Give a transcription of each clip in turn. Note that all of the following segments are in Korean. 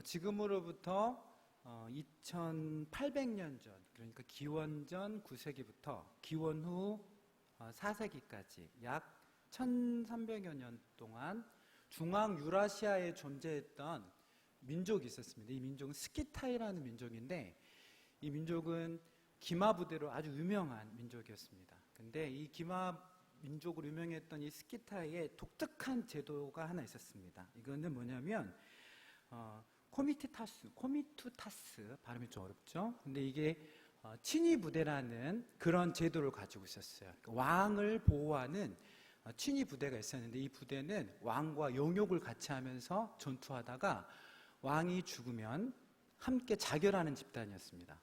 지금으로부터 2800년 전, 그러니까 기원전 9세기부터 기원 후 4세기까지 약 1300여 년 동안 중앙 유라시아에 존재했던 민족이 있었습니다. 이 민족은 스키타이라는 민족인데, 이 민족은 기마 부대로 아주 유명한 민족이었습니다. 근데 이 기마 민족으로 유명했던 이 스키타이에 독특한 제도가 하나 있었습니다. 이거는 뭐냐면 코미투타스, 발음이 좀 어렵죠? 근데 이게 친위 부대라는 그런 제도를 가지고 있었어요. 왕을 보호하는 친위 부대가 있었는데, 이 부대는 왕과 영욕을 같이 하면서 전투하다가 왕이 죽으면 함께 자결하는 집단이었습니다.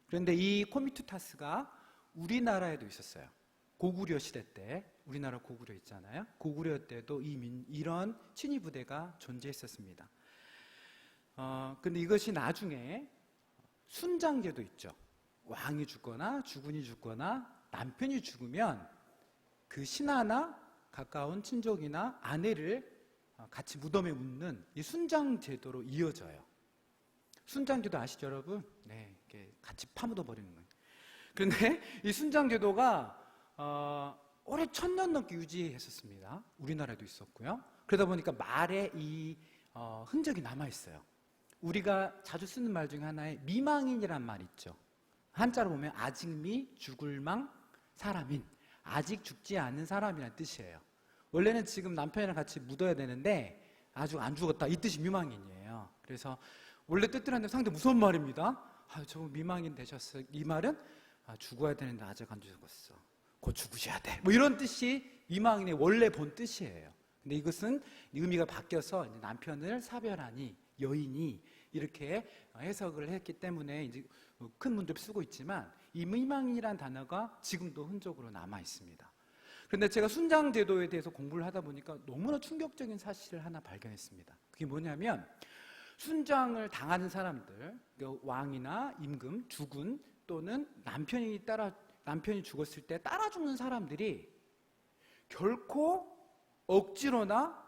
그런데 이 코미투타스가 우리나라에도 있었어요. 고구려 시대 때, 우리나라 고구려 있잖아요. 고구려 때도 이런 친위 부대가 존재했었습니다. 근데 이것이 나중에 순장제도 있죠. 왕이 죽거나 주군이 죽거나 남편이 죽으면 그 신하나 가까운 친족이나 아내를 같이 무덤에 묻는 이 순장제도로 이어져요. 순장제도 아시죠, 여러분? 네, 이렇게 같이 파묻어 버리는 거예요. 그런데 이 순장제도가 올해 1000년 넘게 유지했었습니다. 우리나라에도 있었고요. 그러다 보니까 말에 이 흔적이 남아 있어요. 우리가 자주 쓰는 말 중에 하나에 미망인이란 말 있죠. 한자로 보면 아직미, 죽을망, 사람인. 아직 죽지 않은 사람이라는 뜻이에요. 원래는 지금 남편이랑 같이 묻어야 되는데 아직 안 죽었다, 이 뜻이 미망인이에요. 그래서 원래 뜻대로는 상당히 무서운 말입니다. 저거 미망인 되셨어요. 이 말은 죽어야 되는데 아직 안 죽었어, 곧 죽으셔야 돼, 뭐 이런 뜻이 미망인의 원래 본 뜻이에요. 근데 이것은 의미가 바뀌어서 남편을 사별하니 여인이 이렇게 해석을 했기 때문에 이제 큰 문제를 쓰고 있지만, 이 미망인이라는 단어가 지금도 흔적으로 남아 있습니다. 그런데 제가 순장제도에 대해서 공부를 하다 보니까 너무나 충격적인 사실을 하나 발견했습니다. 그게 뭐냐면, 순장을 당하는 사람들, 왕이나 임금, 주군 또는 남편이 죽었을 때 따라 죽는 사람들이 결코 억지로나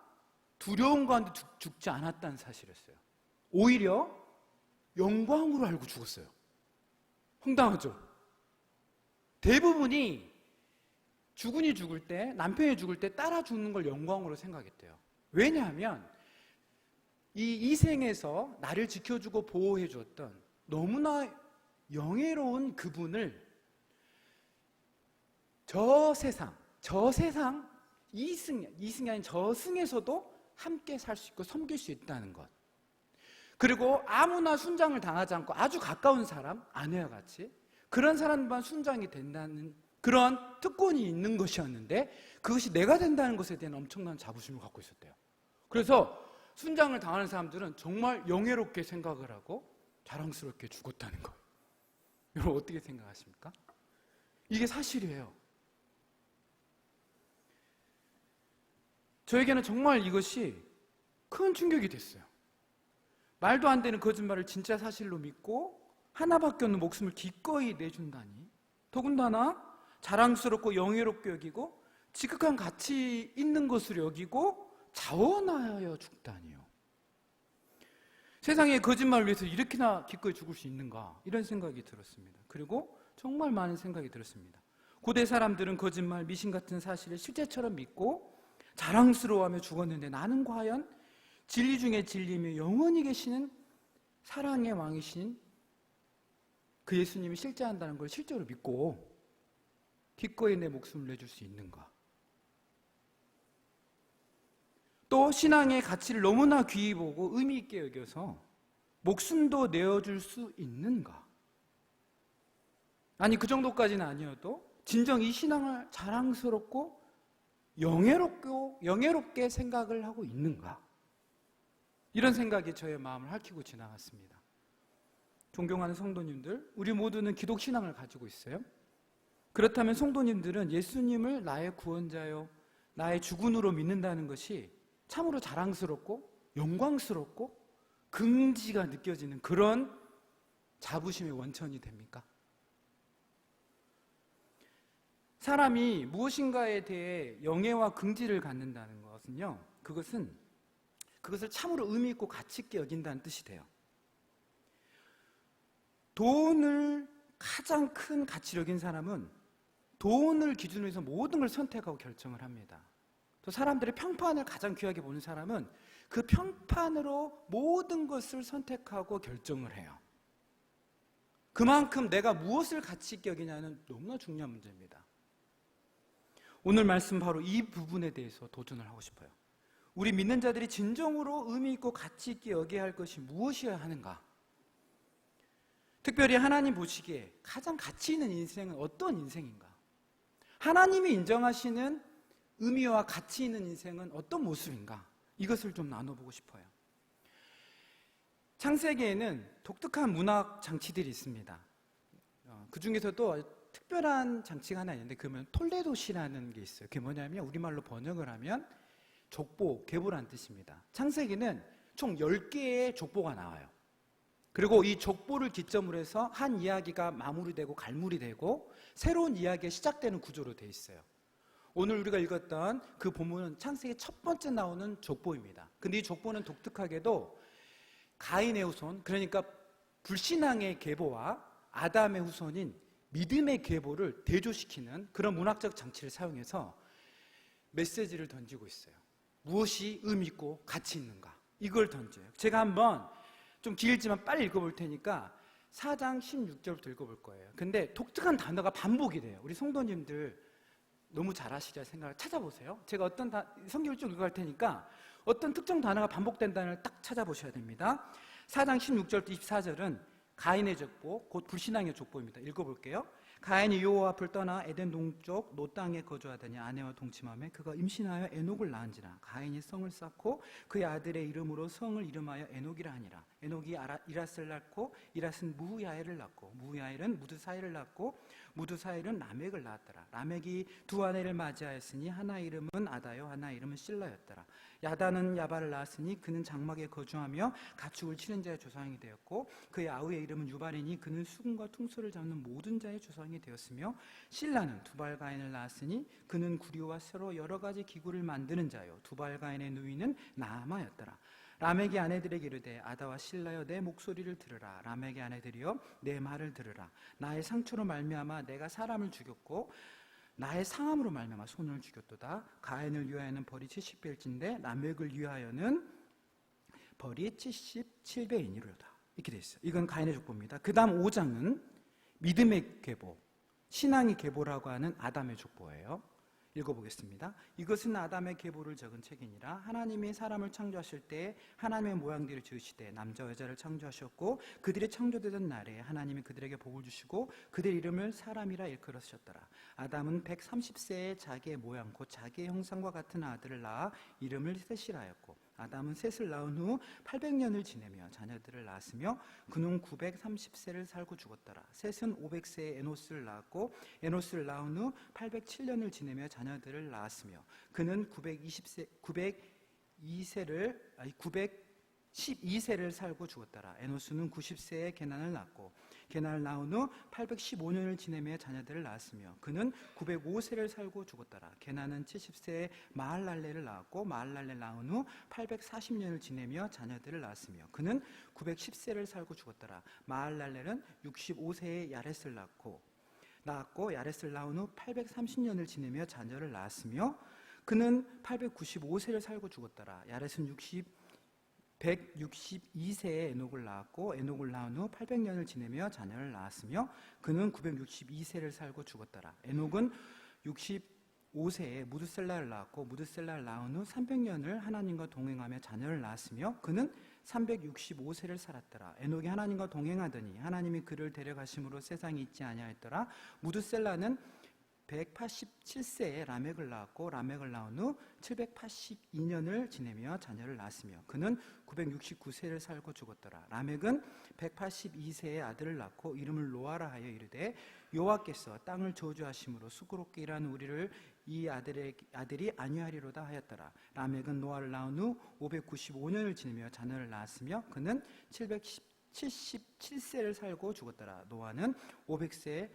두려운 가운데 죽지 않았다는 사실이었어요. 오히려 영광으로 알고 죽었어요. 황당하죠? 대부분이 주군이 죽을 때, 남편이 죽을 때 따라 죽는 걸 영광으로 생각했대요. 왜냐하면 이 이생에서 나를 지켜주고 보호해 주었던 너무나 영예로운 그분을 저 세상 이승이 아닌 저승에서도 함께 살 수 있고 섬길 수 있다는 것, 그리고 아무나 순장을 당하지 않고 아주 가까운 사람, 아내와 같이 그런 사람만 순장이 된다는 그런 특권이 있는 것이었는데, 그것이 내가 된다는 것에 대한 엄청난 자부심을 갖고 있었대요. 그래서 순장을 당하는 사람들은 정말 영예롭게 생각을 하고 자랑스럽게 죽었다는 거예요. 여러분 어떻게 생각하십니까? 이게 사실이에요. 저에게는 정말 이것이 큰 충격이 됐어요. 말도 안 되는 거짓말을 진짜 사실로 믿고 하나밖에 없는 목숨을 기꺼이 내준다니, 더군다나 자랑스럽고 영예롭게 여기고 지극한 가치 있는 것으로 여기고 자원하여 죽다니요. 세상에 거짓말을 위해서 이렇게나 기꺼이 죽을 수 있는가, 이런 생각이 들었습니다. 그리고 정말 많은 생각이 들었습니다. 고대 사람들은 거짓말, 미신 같은 사실을 실제처럼 믿고 자랑스러워하며 죽었는데, 나는 과연 진리 중에 진리이며 영원히 계시는 사랑의 왕이신 그 예수님이 실제한다는 걸 실제로 믿고 기꺼이 내 목숨을 내줄 수 있는가? 또 신앙의 가치를 너무나 귀히 보고 의미 있게 여겨서 목숨도 내어줄 수 있는가? 아니, 그 정도까지는 아니어도 진정 이 신앙을 자랑스럽고 영예롭게 생각을 하고 있는가? 이런 생각이 저의 마음을 핥히고 지나갔습니다. 존경하는 성도님들, 우리 모두는 기독신앙을 가지고 있어요. 그렇다면 성도님들은 예수님을 나의 구원자요, 나의 주군으로 믿는다는 것이 참으로 자랑스럽고 영광스럽고 긍지가 느껴지는 그런 자부심의 원천이 됩니까? 사람이 무엇인가에 대해 영예와 긍지를 갖는다는 것은요, 그것은 그것을 참으로 의미 있고 가치 있게 여긴다는 뜻이 돼요. 돈을 가장 큰 가치로 여긴 사람은 돈을 기준으로 해서 모든 걸 선택하고 결정을 합니다. 또 사람들의 평판을 가장 귀하게 보는 사람은 그 평판으로 모든 것을 선택하고 결정을 해요. 그만큼 내가 무엇을 가치 있게 여기냐는 너무나 중요한 문제입니다. 오늘 말씀 바로 이 부분에 대해서 도전을 하고 싶어요. 우리 믿는 자들이 진정으로 의미 있고 가치 있게 여겨야 할 것이 무엇이어야 하는가? 특별히 하나님 보시기에 가장 가치 있는 인생은 어떤 인생인가? 하나님이 인정하시는 의미와 가치 있는 인생은 어떤 모습인가? 이것을 좀 나눠보고 싶어요. 창세기에는 독특한 문학 장치들이 있습니다. 그 중에서도 특별한 장치가 하나 있는데 그러면 톨레도시라는 게 있어요. 그게 뭐냐면 우리말로 번역을 하면 족보, 계보라는 뜻입니다. 창세기는 총 10개의 족보가 나와요. 그리고 이 족보를 기점으로 해서 한 이야기가 마무리되고 갈무리되고 새로운 이야기가 시작되는 구조로 되어 있어요. 오늘 우리가 읽었던 그 본문은 창세기 첫 번째 나오는 족보입니다. 근데 이 족보는 독특하게도 가인의 후손, 그러니까 불신앙의 계보와 아담의 후손인 믿음의 계보를 대조시키는 그런 문학적 장치를 사용해서 메시지를 던지고 있어요. 무엇이 의미 있고 가치 있는가? 이걸 던져요. 제가 한번 좀 길지만 빨리 읽어볼 테니까 4장 16절부터 읽어볼 거예요. 근데 독특한 단어가 반복이 돼요. 우리 성도님들 너무 잘 아시리라 생각을 찾아보세요. 제가 어떤 성경을 쭉 읽어갈 테니까 어떤 특정 단어가 반복된 단어를 딱 찾아보셔야 됩니다. 4장 16절부터 24절은 가인의 족보, 곧 불신앙의 족보입니다. 읽어볼게요. 가인이 여호와 앞을 떠나 에덴 동쪽 노 땅에 거주하더니 아내와 동침하며 그가 임신하여 에녹을 낳은지라. 가인이 성을 쌓고 그의 아들의 이름으로 성을 이름하여 에녹이라 하니라. 에녹이 이랏을 낳고 이랏은 무후야엘을 낳고 무후야엘은 무드사엘을 낳고 무드사엘은 라멕을 낳았더라. 라멕이 두 아내를 맞이하였으니 하나 이름은 아다요 하나 이름은 실라였더라. 야다는 야발을 낳았으니 그는 장막에 거주하며 가축을 치는 자의 조상이 되었고 그의 아우의 이름은 유발이니 그는 수금과 퉁소를 잡는 모든 자의 조상이 되었으며 실라는 두발가인을 낳았으니 그는 구리와 쇠로 여러 가지 기구를 만드는 자요 두발가인의 누이는 나아마였더라. 라멕이 아내들에게 이르되 아다와 실라여 내 목소리를 들으라. 라멕의 아내들이여 내 말을 들으라. 나의 상처로 말미암아 내가 사람을 죽였고 나의 상함으로 말미암아 손을 죽였도다. 가인을 위하여는 벌이 70배일진데 라멕을 위하여는 벌이 77배이니로다. 이렇게 돼 있어요. 이건 가인의 족보입니다. 그 다음 5장은 믿음의 계보, 신앙의 계보라고 하는 아담의 족보예요. 읽어보겠습니다. 이것은 아담의 계보를 적은 책이니라. 하나님이 사람을 창조하실 때 하나님의 모양대로 지으시되 남자와 여자를 창조하셨고 그들이 창조되던 날에 하나님이 그들에게 복을 주시고 그들 이름을 사람이라 일컬으셨더라. 아담은 130세에 자기의 모양 곧 자기의 형상과 같은 아들을 낳아 이름을 셋이라 하였고 아담은 셋을 낳은 후 800년을 지내며 자녀들을 낳았으며 그는 930세를 살고 죽었더라. 셋은 500세에 에노스를 낳았고 에노스를 낳은 후 807년을 지내며 자녀들을 낳았으며 그는 912세를 살고 죽었더라. 에노스는 90세에 게난을 낳고 게난을 낳은 후 815년을 지내며 자녀들을 낳았으며 그는 905세를 살고 죽었더라. 게난은 70세에 마할랄레를 낳았고 마할랄레를 낳은 후 840년을 지내며 자녀들을 낳았으며 그는 910세를 살고 죽었더라. 마할랄레는 65세에 야렛을 낳고 야렛을 낳은 후 830년을 지내며 자녀를 낳았으며 그는 895세를 살고 죽었더라. 야렛은 162세에 에녹을 낳았고 에녹을 낳은 후 800년을 지내며 자녀를 낳았으며 그는 962세를 살고 죽었더라. 에녹은 65세에 무드셀라를 낳았고 무드셀라를 낳은 후 300년을 하나님과 동행하며 자녀를 낳았으며 그는 365세를 살았더라. 에녹이 하나님과 동행하더니 하나님이 그를 데려가심으로 세상에 있지 아니하였더라. 무드셀라는 187세에 라멕을 낳았고 라멕을 낳은 후 782년을 지내며 자녀를 낳았으며 그는 969세를 살고 죽었더라. 라멕은 182세에 아들을 낳고 이름을 노아라 하여 이르되 여호와께서 땅을 저주하심으로 수고롭게 일하는 우리를 이 아들이 안위하리로다 하였더라. 라멕은 노아를 낳은 후 595년을 지내며 자녀를 낳았으며 그는 777세를 살고 죽었더라. 노아는 500세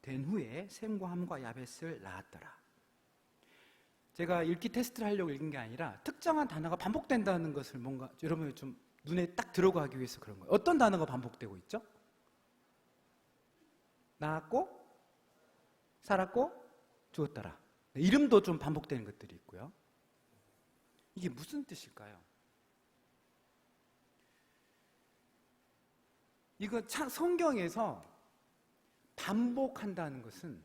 된 후에 셈과 함과 야벳을 낳았더라. 제가 읽기 테스트를 하려고 읽은 게 아니라 특정한 단어가 반복된다는 것을 뭔가 여러분이 좀 눈에 딱 들어가기 위해서 그런 거예요. 어떤 단어가 반복되고 있죠? 낳았고, 살았고, 죽었더라. 이름도 좀 반복되는 것들이 있고요. 이게 무슨 뜻일까요? 이거 성경에서 반복한다는 것은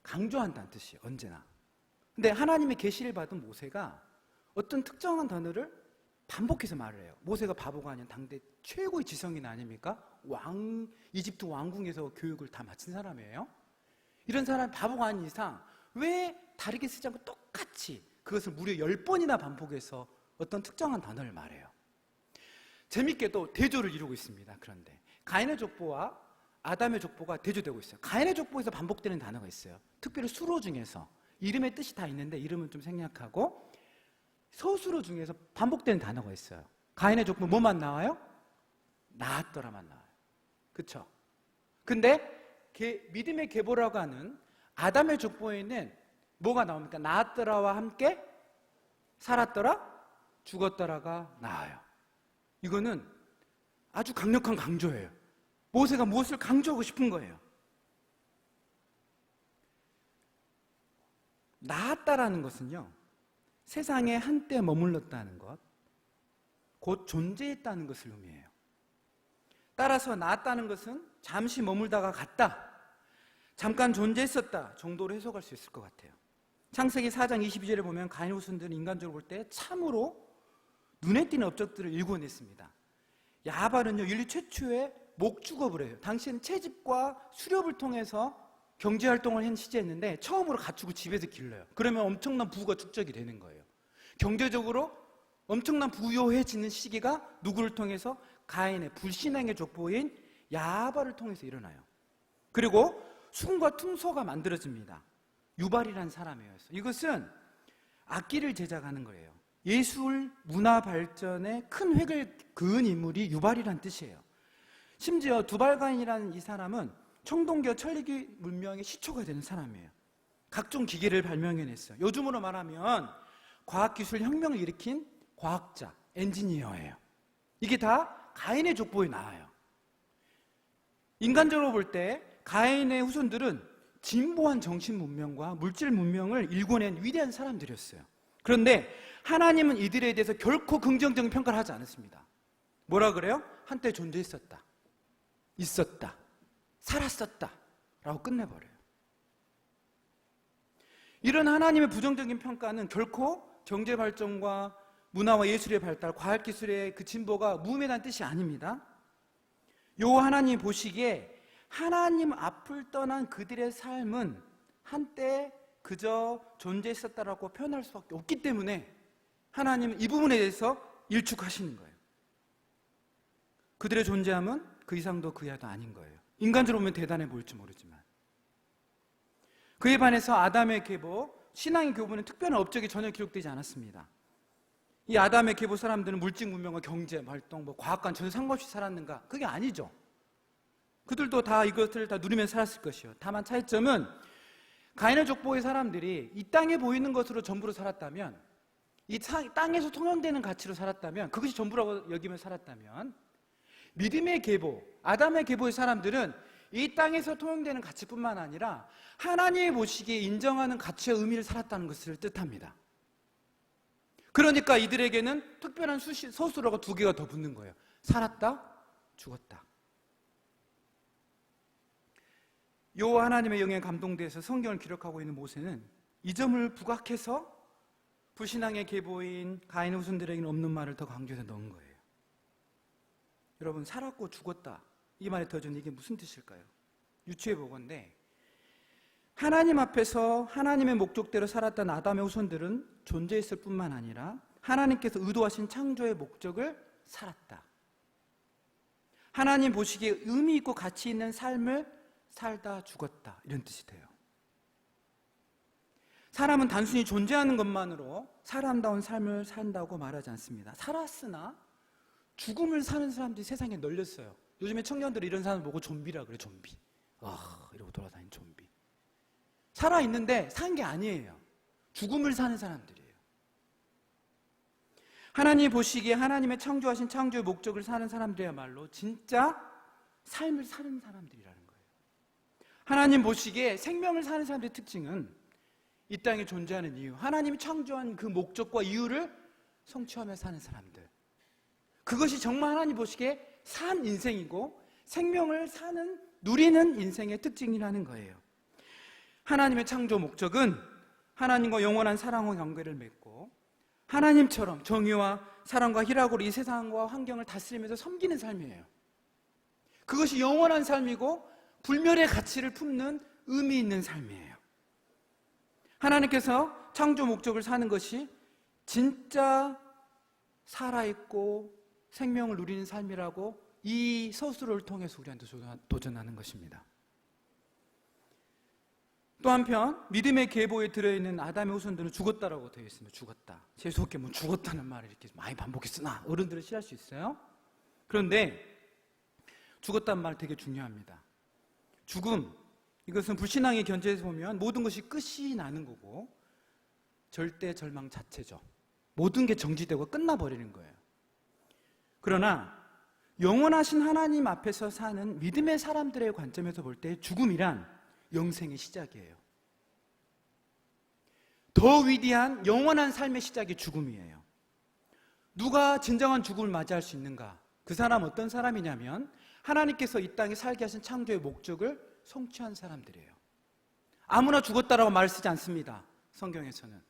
강조한다는 뜻이에요. 언제나. 근데 하나님의 계시를 받은 모세가 어떤 특정한 단어를 반복해서 말을 해요. 모세가 바보가 아닌 당대 최고의 지성인 아닙니까? 이집트 왕궁에서 교육을 다 마친 사람이에요. 이런 사람이 바보가 아닌 이상 왜 다르게 쓰지 않고 똑같이 그것을 무려 10번이나 반복해서 어떤 특정한 단어를 말해요. 재밌게도 대조를 이루고 있습니다. 그런데 가인의 족보와 아담의 족보가 대조되고 있어요. 가인의 족보에서 반복되는 단어가 있어요. 특별히 수로 중에서 이름의 뜻이 다 있는데 이름은 좀 생략하고 서술어 중에서 반복되는 단어가 있어요. 가인의 족보 뭐만 나와요? 낳았더라만 나와요. 그렇죠? 근데 믿음의 계보라고 하는 아담의 족보에는 뭐가 나옵니까? 낳았더라와 함께 살았더라, 죽었더라가 나와요. 이거는 아주 강력한 강조예요. 모세가 무엇을 강조하고 싶은 거예요? 낳았다라는 것은요, 세상에 한때 머물렀다는 것, 곧 존재했다는 것을 의미해요. 따라서 낳았다는 것은 잠시 머물다가 갔다, 잠깐 존재했었다 정도로 해석할 수 있을 것 같아요. 창세기 4장 22절에 보면 가인 후손들은 인간적으로 볼 때 참으로 눈에 띄는 업적들을 일궈냈습니다. 야발은요, 인류 최초의 목축업을 해요. 당시에는 채집과 수렵을 통해서 경제활동을 한 시제였는데 처음으로 가축을 집에서 길러요. 그러면 엄청난 부가 축적이 되는 거예요. 경제적으로 엄청난 부유해지는 시기가 누구를 통해서? 가인의 불신앙의 족보인 야발을 통해서 일어나요. 그리고 숭과 퉁소가 만들어집니다. 유발이라는 사람이에요. 이것은 악기를 제작하는 거예요. 예술 문화 발전에 큰 획을 그은 인물이 유발이라는 뜻이에요. 심지어 두발가인이라는 이 사람은 청동기와 천리기 문명의 시초가 되는 사람이에요. 각종 기계를 발명해냈어요. 요즘으로 말하면 과학기술 혁명을 일으킨 과학자, 엔지니어예요. 이게 다 가인의 족보에 나와요. 인간적으로 볼 때 가인의 후손들은 진보한 정신 문명과 물질 문명을 일궈낸 위대한 사람들이었어요. 그런데 하나님은 이들에 대해서 결코 긍정적인 평가를 하지 않았습니다. 뭐라 그래요? 한때 존재했었다, 있었다, 살았었다 라고 끝내버려요. 이런 하나님의 부정적인 평가는 결코 경제발전과 문화와 예술의 발달, 과학기술의 그 진보가 무의미한 뜻이 아닙니다. 요 하나님 보시기에 하나님 앞을 떠난 그들의 삶은 한때 그저 존재했었다라고 표현할 수밖에 없기 때문에 하나님은 이 부분에 대해서 일축하시는 거예요. 그들의 존재함은 그 이상도 그 이하도 아닌 거예요. 인간적으로 보면 대단해 보일지 모르지만, 그에 반해서 아담의 계보, 신앙의 교보는 특별한 업적이 전혀 기록되지 않았습니다. 이 아담의 계보 사람들은 물질 문명과 경제 활동, 과학과는 전혀 상관없이 살았는가? 그게 아니죠. 그들도 다 이것을 다 누리면서 살았을 것이요. 다만 차이점은 가인의 족보의 사람들이 이 땅에 보이는 것으로 전부로 살았다면, 이 땅에서 통용되는 가치로 살았다면, 그것이 전부라고 여기며 살았다면, 믿음의 계보, 아담의 계보의 사람들은 이 땅에서 통용되는 가치뿐만 아니라 하나님이 보시기에 인정하는 가치와 의미를 살았다는 것을 뜻합니다. 그러니까 이들에게는 특별한 서술어가 두 개가 더 붙는 거예요. 살았다, 죽었다. 요 하나님의 영에 감동돼서 성경을 기록하고 있는 모세는 이 점을 부각해서 불신앙의 계보인 가인 후손들에게는 없는 말을 더 강조해서 넣은 거예요. 여러분, 살았고 죽었다, 이 말에 더해주는 이게 무슨 뜻일까요? 유추해 보건대 하나님 앞에서 하나님의 목적대로 살았던 아담의 후손들은 존재했을 뿐만 아니라 하나님께서 의도하신 창조의 목적을 살았다. 하나님 보시기에 의미 있고 가치 있는 삶을 살다 죽었다, 이런 뜻이 돼요. 사람은 단순히 존재하는 것만으로 사람다운 삶을 산다고 말하지 않습니다. 살았으나 죽음을 사는 사람들이 세상에 널렸어요. 요즘에 청년들이 이런 사람 보고 좀비라 그래. 좀비. 이러고 돌아다니는 좀비. 살아있는데 산 게 아니에요. 죽음을 사는 사람들이에요. 하나님이 보시기에 하나님의 창조하신 창조의 목적을 사는 사람들이야말로 진짜 삶을 사는 사람들이라는 거예요. 하나님 보시기에 생명을 사는 사람들의 특징은 이 땅에 존재하는 이유, 하나님이 창조한 그 목적과 이유를 성취하며 사는 사람들, 그것이 정말 하나님 보시기에 산 인생이고 생명을 사는, 누리는 인생의 특징이라는 거예요. 하나님의 창조 목적은 하나님과 영원한 사랑과 관계를 맺고 하나님처럼 정의와 사랑과 희락으로 이 세상과 환경을 다스리면서 섬기는 삶이에요. 그것이 영원한 삶이고 불멸의 가치를 품는 의미 있는 삶이에요. 하나님께서 창조 목적을 사는 것이 진짜 살아있고 생명을 누리는 삶이라고 이 서술을 통해서 우리한테 도전하는 것입니다. 또 한편 믿음의 계보에 들어있는 아담의 후손들은 죽었다라고 되어 있습니다. 죽었다. 재수없게 뭐 죽었다는 말을 이렇게 많이 반복했으나 어른들은 싫어할 수 있어요. 그런데 죽었다는 말 되게 중요합니다. 죽음, 이것은 불신앙의 견지에서 보면 모든 것이 끝이 나는 거고 절대 절망 자체죠. 모든 게 정지되고 끝나버리는 거예요. 그러나 영원하신 하나님 앞에서 사는 믿음의 사람들의 관점에서 볼 때 죽음이란 영생의 시작이에요. 더 위대한 영원한 삶의 시작이 죽음이에요. 누가 진정한 죽음을 맞이할 수 있는가? 그 사람 어떤 사람이냐면 하나님께서 이 땅에 살게 하신 창조의 목적을 성취한 사람들이에요. 아무나 죽었다라고 말을 쓰지 않습니다. 성경에서는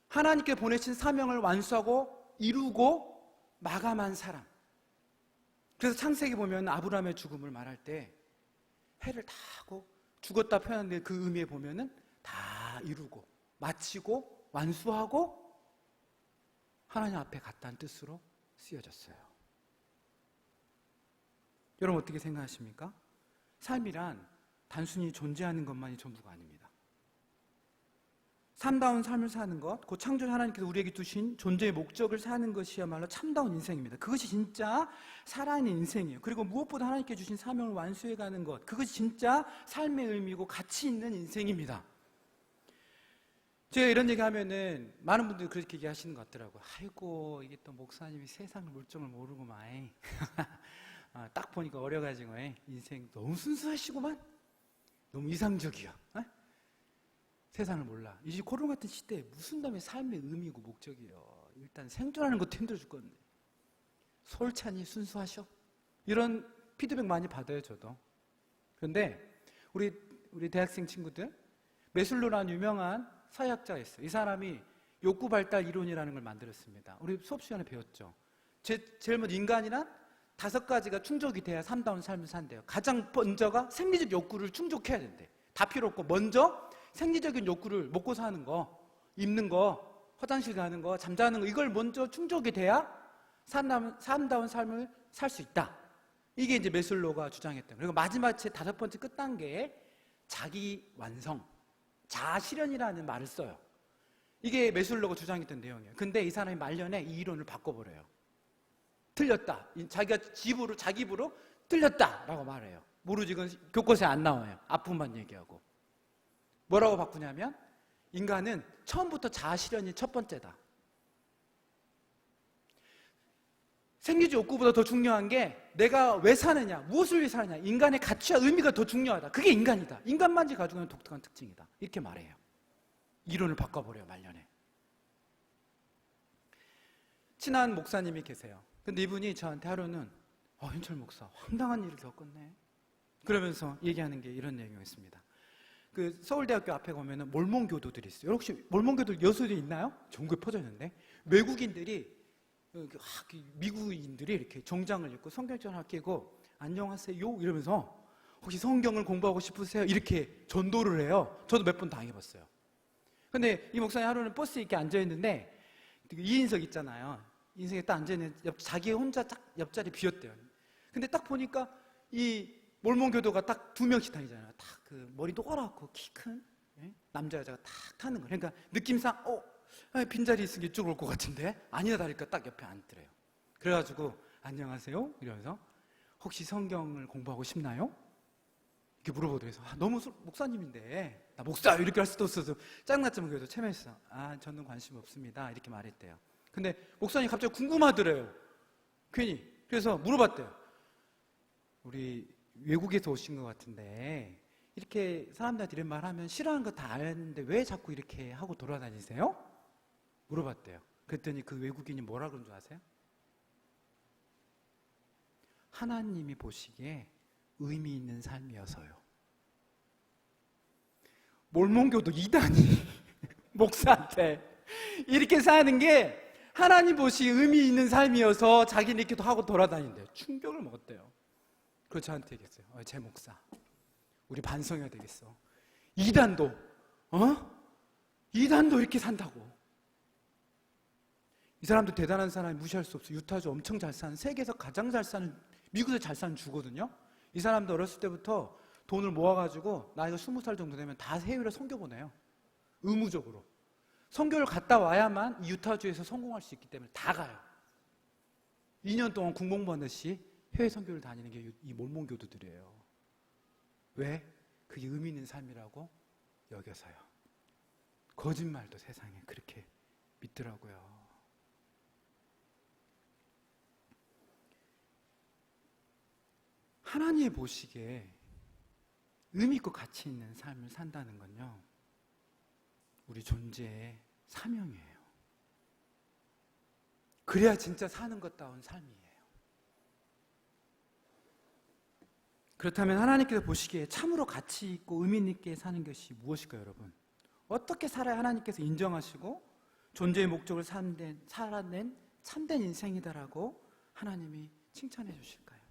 하나님께 보내신 사명을 완수하고 이루고 마감한 사람. 그래서 창세기 보면 아브라함의 죽음을 말할 때 해를 다 하고 죽었다 표현하는데 그 의미에 보면은 다 이루고 마치고 완수하고 하나님 앞에 갔다는 뜻으로 쓰여졌어요. 여러분 어떻게 생각하십니까? 삶이란 단순히 존재하는 것만이 전부가 아닙니다. 참다운 삶을 사는 것, 그 창조 하나님께서 우리에게 두신 존재의 목적을 사는 것이야말로 참다운 인생입니다. 그것이 진짜 살아있는 인생이에요. 그리고 무엇보다 하나님께 주신 사명을 완수해가는 것, 그것이 진짜 삶의 의미고 가치 있는 인생입니다. 제가 이런 얘기하면은 많은 분들이 그렇게 얘기하시는 것 같더라고요. 아이고 이게 또 목사님이 세상 물정을 모르고만 딱 보니까 어려가지고 인생 너무 순수하시고만 너무 이상적이야. 세상을 몰라. 이제 코로나 같은 시대에 무슨 다음에 삶의 의미고 목적이요. 일단 생존하는 것도 힘들어 죽겠네. 솔찬히 순수하셔. 이런 피드백 많이 받아요, 저도. 그런데 우리 대학생 친구들, 메슬로라는 유명한 사회학자가 있어요. 이 사람이 욕구 발달 이론이라는 걸 만들었습니다. 우리 수업 시간에 배웠죠. 제일 먼저 인간이란 5가지가 충족이 돼야 참다운 삶을 산대요. 가장 먼저가 생리적 욕구를 충족해야 된대. 다 필요 없고 먼저 생리적인 욕구를 먹고 사는 거, 입는 거, 화장실 가는 거, 잠자는 거, 이걸 먼저 충족이 돼야 참다운 삶을 살 수 있다. 이게 이제 메슬로가 주장했던. 그리고 마지막 제 5번째 끝단계에 자기 완성, 자아 실현이라는 말을 써요. 이게 메슬로가 주장했던 내용이에요. 근데 이 사람이 말년에 이 이론을 바꿔버려요. 틀렸다. 자기가 자기 입으로 틀렸다라고 말해요. 모르지, 이건 교과서에 안 나와요. 앞부분만 얘기하고. 뭐라고 바꾸냐면 인간은 처음부터 자아 실현이 첫 번째다. 생리적 욕구보다 더 중요한 게 내가 왜 사느냐, 무엇을 위해 사느냐, 인간의 가치와 의미가 더 중요하다. 그게 인간이다. 인간만이 가지고 있는 독특한 특징이다. 이렇게 말해요. 이론을 바꿔버려요, 말년에. 친한 목사님이 계세요. 근데 이분이 저한테 하루는 현철 목사 황당한 일을 겪었네. 그러면서 얘기하는 게 이런 내용이었습니다. 그 서울대학교 앞에 가면은 몰몬교도들이 있어요. 혹시 몰몬교도 여수에 있나요? 전국에 퍼져 있는데 외국인들이 미국인들이 이렇게 정장을 입고 성경책을 끼고 안녕하세요 이러면서 혹시 성경을 공부하고 싶으세요? 이렇게 전도를 해요. 저도 몇 번 당해봤어요. 근데 이 목사님 하루는 버스에 이렇게 앉아 있는데 2인석 있잖아요. 인생에 딱 앉아 있는 자기 혼자 딱 옆자리 비었대요. 근데 딱 보니까 이 몰몬교도가 딱 2명씩 다니잖아요. 딱 그 머리 노랗고 키 큰 남자 여자가 딱 타는 거예요. 그러니까 느낌상 빈자리 있으면 이쪽으로 올 것 같은데 아니나 다를까 딱 옆에 앉더래요. 그래가지고 안녕하세요 이러면서 혹시 성경을 공부하고 싶나요? 이렇게 물어보더래서 너무 목사님인데 나 목사 이렇게 할 수도 없어서 짜증났지만 그래도 참여했어. 저는 관심 없습니다 이렇게 말했대요. 근데 목사님 갑자기 궁금하더래요. 괜히. 그래서 물어봤대요. 우리 외국에서 오신 것 같은데 이렇게 사람들한테 이런 말 하면 싫어하는 거 다 아는데 왜 자꾸 이렇게 하고 돌아다니세요? 물어봤대요. 그랬더니 그 외국인이 뭐라 그런 줄 아세요? 하나님이 보시기에 의미 있는 삶이어서요. 몰몬교도 이단이 목사한테 이렇게 사는 게 하나님 보시기에 의미 있는 삶이어서 자기는 이렇게 하고 돌아다닌대요. 충격을 먹었대요. 그래서 저한테 얘기했어요. 제 목사, 우리 반성해야 되겠어. 이단도 이렇게 산다고. 이 사람도 대단한 사람이 무시할 수 없어요. 유타주 엄청 잘 사는, 세계에서 가장 잘 사는, 미국에서 잘 사는 주거든요. 이 사람도 어렸을 때부터 돈을 모아가지고 나이가 20살 정도 되면 다 해외로 선교 보내요. 의무적으로. 선교를 갔다 와야만 이 유타주에서 성공할 수 있기 때문에 다 가요. 2년 동안 국몽버넷이 해외 선교를 다니는 게 이 몰몬교도들이에요. 왜? 그게 의미 있는 삶이라고 여겨서요. 거짓말도 세상에 그렇게 믿더라고요. 하나님이 보시기에 의미 있고 가치 있는 삶을 산다는 건요, 우리 존재의 사명이에요. 그래야 진짜 사는 것다운 삶이에요. 그렇다면 하나님께서 보시기에 참으로 가치 있고 의미 있게 사는 것이 무엇일까요, 여러분? 어떻게 살아야 하나님께서 인정하시고 존재의 목적을 살아낸 참된 인생이다라고 하나님이 칭찬해 주실까요?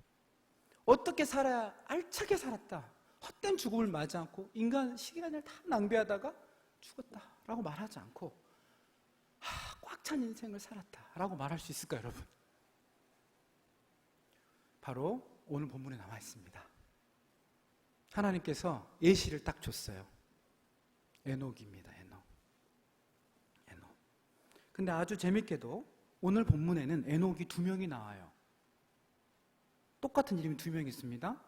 어떻게 살아야 알차게 살았다, 헛된 죽음을 맞지 않고 인간 시간을 다 낭비하다가 죽었다라고 말하지 않고 꽉 찬 인생을 살았다라고 말할 수 있을까요, 여러분? 바로 오늘 본문에 나와 있습니다. 하나님께서 예시를 딱 줬어요. 에녹입니다. 에녹. 근데 아주 재밌게도 오늘 본문에는 에녹이 2명이 나와요. 똑같은 이름이 2명 있습니다.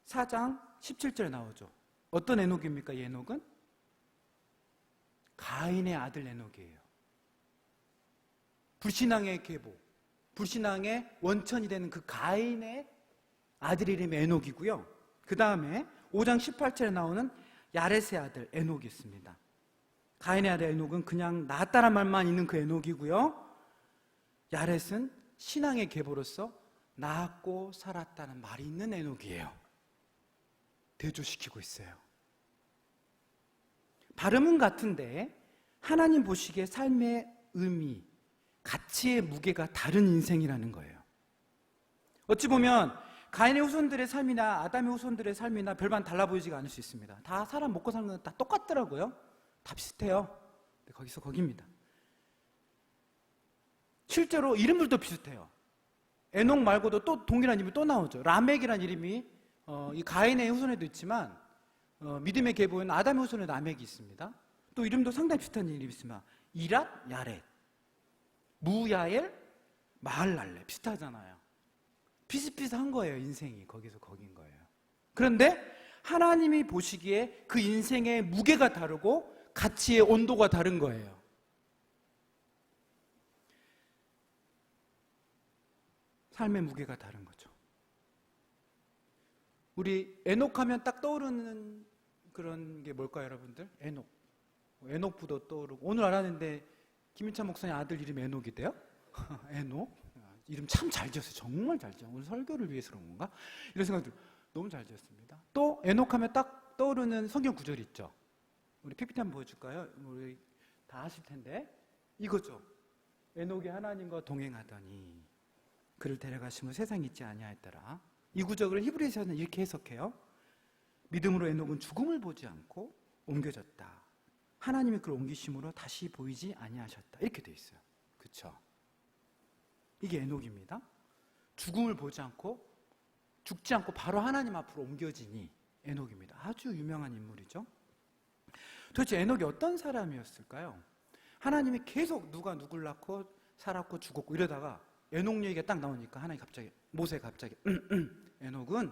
4장 17절에 나오죠. 어떤 에녹입니까? 이 에녹은 가인의 아들 에녹이에요. 불신앙의 계보, 불신앙의 원천이 되는 그 가인의 아들 이름이 에녹이고요. 그 다음에 5장 18절에 나오는 야렛의 아들 에녹이 있습니다. 가인의 아들 에녹은 그냥 낳았다란 말만 있는 그 에녹이고요. 야렛은 신앙의 계보로서 낳았고 살았다는 말이 있는 에녹이에요. 대조시키고 있어요. 발음은 같은데 하나님 보시기에 삶의 의미, 가치의 무게가 다른 인생이라는 거예요. 어찌 보면 가인의 후손들의 삶이나 아담의 후손들의 삶이나 별반 달라 보이지가 않을 수 있습니다. 다 사람 먹고 사는 건 다 똑같더라고요. 다 비슷해요. 거기서 거기입니다. 실제로 이름들도 비슷해요. 에녹 말고도 또 동일한 이름이 또 나오죠. 라멕이라는 이름이 이 가인의 후손에도 있지만 믿음의 계보인 아담의 후손에 라멕이 있습니다. 또 이름도 상당히 비슷한 이름이 있습니다. 이랏, 야렛, 무야엘, 마할랄레. 비슷하잖아요. 비슷비슷한 거예요. 인생이 거기서 거긴 거예요. 그런데 하나님이 보시기에 그 인생의 무게가 다르고 가치의 온도가 다른 거예요. 삶의 무게가 다른 거죠. 우리 에녹하면 딱 떠오르는 그런 게 뭘까요, 여러분들? 에녹. 에녹부도 떠오르고, 오늘 알았는데 김인찬 목사님 아들 이름이 에녹이대요? 에녹. 이름 참 잘 지었어요. 정말 잘 지었어요. 오늘 설교를 위해서 그런 건가? 이런 생각이 들어요. 너무 잘 지었습니다. 또 에녹하면 딱 떠오르는 성경 구절이 있죠. 우리 PPT 한번 보여줄까요? 우리 다 아실 텐데 이거죠. 에녹이 하나님과 동행하더니 그를 데려가시면 세상에 있지 아니하였더라. 이 구절을 히브리서는 이렇게 해석해요. 믿음으로 에녹은 죽음을 보지 않고 옮겨졌다. 하나님이 그를 옮기심으로 다시 보이지 아니하셨다. 이렇게 돼 있어요. 그렇죠? 이게 에녹입니다. 죽음을 보지 않고 죽지 않고 바로 하나님 앞으로 옮겨지니 에녹입니다. 아주 유명한 인물이죠. 도대체 에녹이 어떤 사람이었을까요? 하나님이 계속 누가 누굴 낳고 살았고 죽었고 이러다가 에녹 얘기가 딱 나오니까 하나님 갑자기 모세 갑자기 에녹은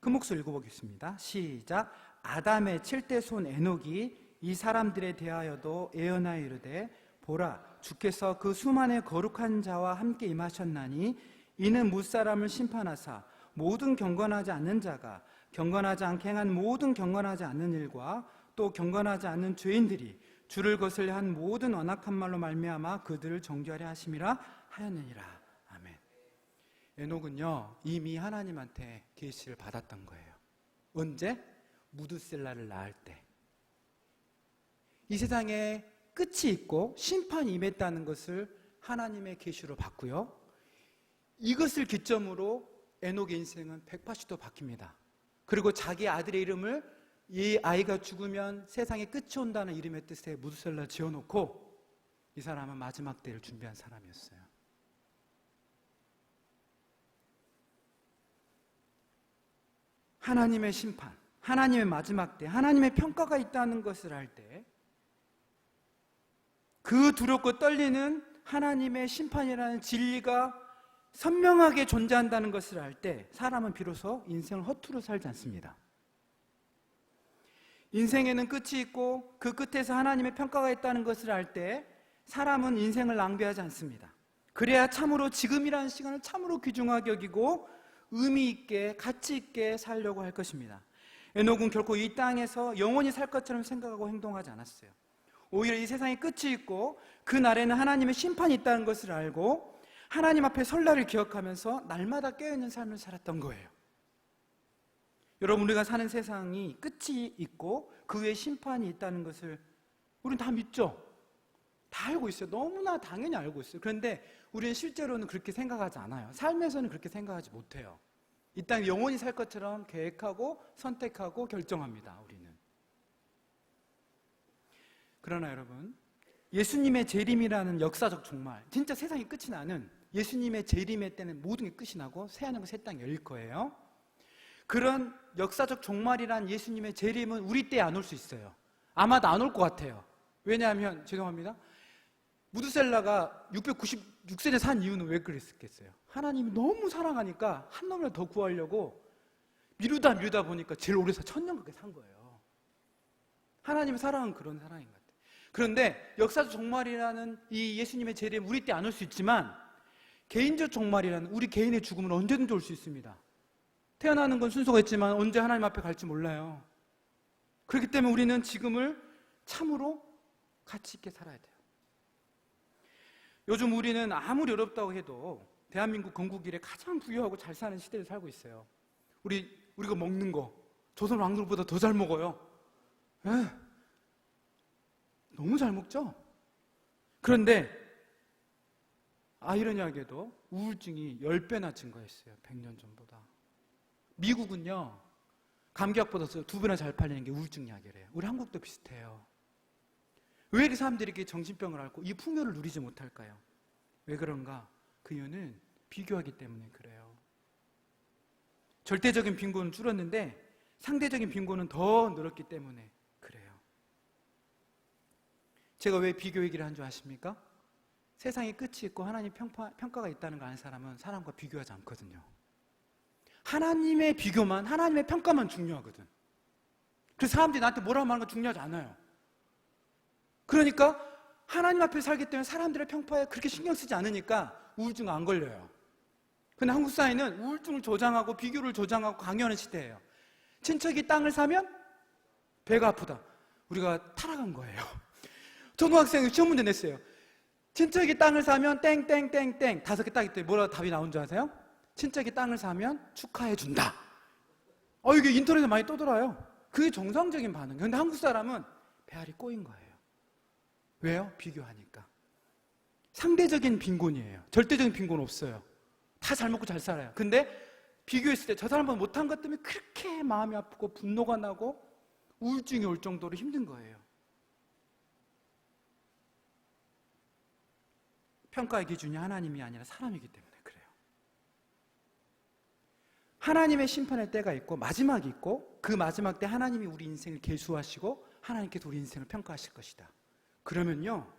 큰 목소리 읽어보겠습니다. 시작. 아담의 7대 손 에녹이 이 사람들에 대하여도 예언하여 이르되 보라 주께서 그 수만의 거룩한 자와 함께 임하셨나니 이는 무사람을 심판하사 모든 경건하지 않는 자가 경건하지 않게 행한 모든 경건하지 않는 일과 또 경건하지 않는 죄인들이 주를 거슬려 한 모든 언악한 말로 말미암아 그들을 정죄하려 하심이라 하였느니라. 아멘. 에녹은요 이미 하나님한테 계시를 받았던 거예요. 언제? 무드셀라를 낳을 때. 이 세상에 끝이 있고 심판이 임했다는 것을 하나님의 계시로 봤고요, 이것을 기점으로 에녹의 인생은 180도 바뀝니다. 그리고 자기 아들의 이름을 이 아이가 죽으면 세상에 끝이 온다는 이름의 뜻에 무드셀라 지어놓고 이 사람은 마지막 때를 준비한 사람이었어요. 하나님의 심판, 하나님의 마지막 때, 하나님의 평가가 있다는 것을 알 때, 그 두렵고 떨리는 하나님의 심판이라는 진리가 선명하게 존재한다는 것을 알 때 사람은 비로소 인생을 허투루 살지 않습니다. 인생에는 끝이 있고 그 끝에서 하나님의 평가가 있다는 것을 알 때 사람은 인생을 낭비하지 않습니다. 그래야 참으로 지금이라는 시간을 참으로 귀중하게 여기고 의미 있게 가치 있게 살려고 할 것입니다. 에녹은 결코 이 땅에서 영원히 살 것처럼 생각하고 행동하지 않았어요. 오히려 이 세상에 끝이 있고 그 날에는 하나님의 심판이 있다는 것을 알고 하나님 앞에 설 날을 기억하면서 날마다 깨어있는 삶을 살았던 거예요. 여러분, 우리가 사는 세상이 끝이 있고 그 후에 심판이 있다는 것을 우리는 다 믿죠? 다 알고 있어요. 너무나 당연히 알고 있어요. 그런데 우리는 실제로는 그렇게 생각하지 않아요. 삶에서는 그렇게 생각하지 못해요. 이 땅에 영원히 살 것처럼 계획하고 선택하고 결정합니다. 우리는. 그러나 여러분, 예수님의 재림이라는 역사적 종말, 진짜 세상이 끝이 나는 예수님의 재림의 때는 모든 게 끝이 나고 새하늘과 새 땅이 열릴 거예요. 그런 역사적 종말이란 예수님의 재림은 우리 때에 안 올 수 있어요. 아마도 안 올 것 같아요. 왜냐하면 죄송합니다, 무드셀라가 696세에 산 이유는 왜 그랬겠어요? 하나님이 너무 사랑하니까 한 놈이라도 더 구하려고 미루다 보니까 제일 오래 1000년 그렇게 산 거예요. 하나님의 사랑은 그런 사랑인 것 같아요. 그런데 역사적 종말이라는 이 예수님의 재림, 우리 때 안 올 수 있지만 개인적 종말이라는 우리 개인의 죽음은 언제든지 올 수 있습니다. 태어나는 건 순서가 있지만 언제 하나님 앞에 갈지 몰라요. 그렇기 때문에 우리는 지금을 참으로 가치 있게 살아야 돼요. 요즘 우리는 아무리 어렵다고 해도 대한민국 건국 이래 가장 부유하고 잘 사는 시대를 살고 있어요. 우리가 먹는 거 조선 왕들보다 더 잘 먹어요. 너무 잘 먹죠? 그런데 아이러니하게도 우울증이 10배나 증가했어요. 100년 전보다. 미국은요, 감기약보다 2배나 잘 팔리는 게 우울증 약이래요. 우리 한국도 비슷해요. 왜 이 사람들이 이렇게 정신병을 앓고 이 풍요를 누리지 못할까요? 왜 그런가? 그 이유는 비교하기 때문에 그래요. 절대적인 빈곤은 줄었는데 상대적인 빈곤은 더 늘었기 때문에 그래요. 제가 왜 비교 얘기를 한 줄 아십니까? 세상에 끝이 있고 하나님 평가가 있다는 걸 아는 사람은 사람과 비교하지 않거든요. 하나님의 비교만, 하나님의 평가만 중요하거든. 그래서 사람들이 나한테 뭐라고 말하는 건 중요하지 않아요. 그러니까 하나님 앞에 살기 때문에 사람들의 평가에 그렇게 신경 쓰지 않으니까 우울증 안 걸려요. 근데 한국 사회는 우울증을 조장하고 비교를 조장하고 강요하는 시대예요. 친척이 땅을 사면 배가 아프다. 우리가 타락한 거예요. 초등학생이 시험 문제 냈어요. 친척이 땅을 사면 땡땡땡땡 5개 딱 있더니 뭐라고 답이 나온 줄 아세요? 친척이 땅을 사면 축하해 준다. 이게 인터넷에 많이 떠돌아요. 그게 정상적인 반응이에요. 그런데 한국 사람은 배알이 꼬인 거예요. 왜요? 비교하니까. 상대적인 빈곤이에요. 절대적인 빈곤 없어요. 다 잘 먹고 잘 살아요. 근데 비교했을 때 저 사람은 못한 것 때문에 그렇게 마음이 아프고 분노가 나고 우울증이 올 정도로 힘든 거예요. 평가의 기준이 하나님이 아니라 사람이기 때문에 그래요. 하나님의 심판의 때가 있고 마지막이 있고 그 마지막 때 하나님이 우리 인생을 계수하시고 하나님께서 우리 인생을 평가하실 것이다. 그러면요,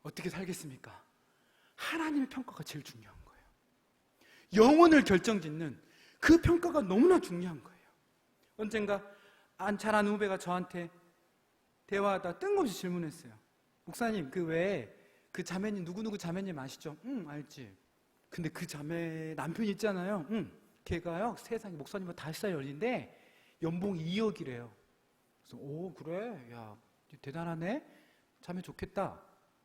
어떻게 살겠습니까? 하나님의 평가가 제일 중요한 거예요. 영혼을 결정짓는 그 평가가 너무나 중요한 거예요. 언젠가 잘 아는 후배가 저한테 대화하다 뜬금없이 질문했어요. 목사님, 그 외에 그 자매님, 누구누구 자매님 아시죠? 응, 알지. 근데 그 자매 남편이 있잖아요. 응, 걔가요, 세상에 목사님보다 5살 어린데 연봉이 2억이래요. 그래서, 오, 그래? 야, 대단하네? 자매 좋겠다.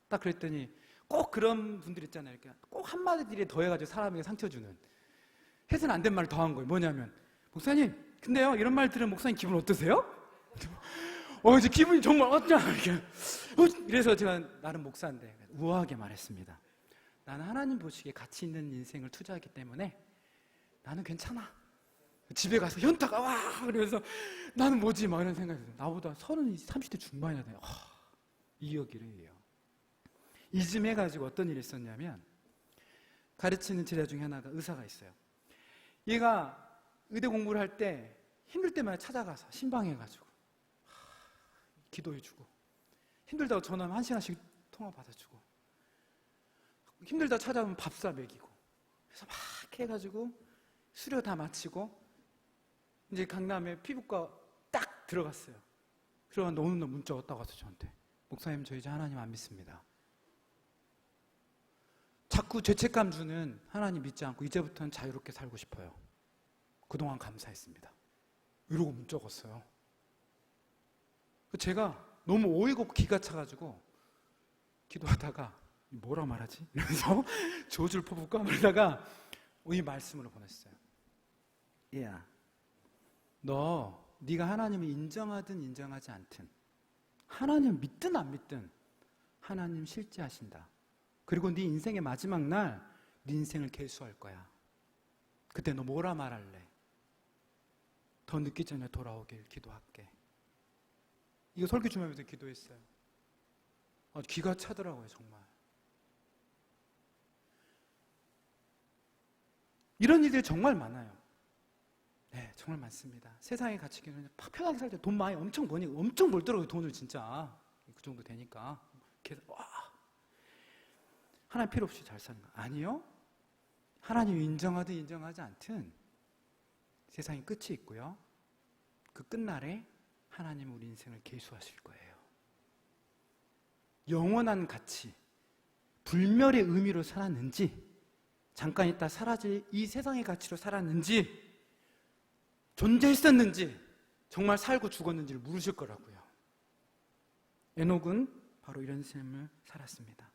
딱 그랬더니 꼭 그런 분들 있잖아요. 이렇게 꼭 한마디에 더해가지고 사람에게 상처 주는. 해서는 안 된 말을 더한 거예요. 뭐냐면, 목사님, 근데요, 이런 말 들으면 목사님 기분 어떠세요? 이제 기분이 정말 어쩌냐, 이렇게. 이래서 제가 나름 목사인데, 우아하게 말했습니다. 나는 하나님 보시기에 가치 있는 인생을 투자했기 때문에 나는 괜찮아. 집에 가서 현타가 와! 그래서 나는 뭐지? 막 이런 생각이 들어요. 나보다 30대 중반이나 돼요. 2억이래요. 이쯤 해가지고 어떤 일이 있었냐면, 가르치는 제자 중에 하나가 의사가 있어요. 얘가 의대 공부를 할 때 힘들 때마다 찾아가서 신방해가지고 기도해주고, 힘들다고 전화하면 1시간씩 통화 받아주고, 힘들다 찾아오면 밥사 먹이고, 그래서 막 해가지고 수료 다 마치고 이제 강남에 피부과 딱 들어갔어요. 그러는데 어느 날 문자가 딱 와서 저한테, 목사님, 저 이제 하나님 안 믿습니다. 자꾸 죄책감 주는 하나님 믿지 않고 이제부터는 자유롭게 살고 싶어요. 그동안 감사했습니다. 이러고 문자가 왔어요. 제가 너무 어이가 없고 기가 차가지고 기도하다가 뭐라 말하지? 이러면서 저주를 퍼붓고 그러다가 이 말씀으로 보냈어요. 얘야, 네가 하나님을 인정하든 인정하지 않든, 하나님 믿든 안 믿든 하나님 실제하신다. 그리고 네 인생의 마지막 날 네 인생을 계수할 거야. 그때 너 뭐라 말할래? 더 늦기 전에 돌아오길 기도할게. 이거 설교 준비하면서 기도했어요. 기가 차더라고요, 정말. 이런 일들이 정말 많아요. 네, 정말 많습니다. 세상의 가치기는 편하게 살 때 돈 많이 엄청 버니까 엄청 벌더라고요, 돈을 진짜. 그 정도 되니까. 계속, 와. 하나님 필요 없이 잘 사는 거 아니요? 하나님 인정하든 인정하지 않든 세상에 끝이 있고요. 그 끝날에 하나님 우리 인생을 계수하실 거예요. 영원한 가치, 불멸의 의미로 살았는지, 잠깐 있다 사라질 이 세상의 가치로 살았는지, 존재했었는지, 정말 살고 죽었는지를 물으실 거라고요. 에녹은 바로 이런 삶을 살았습니다.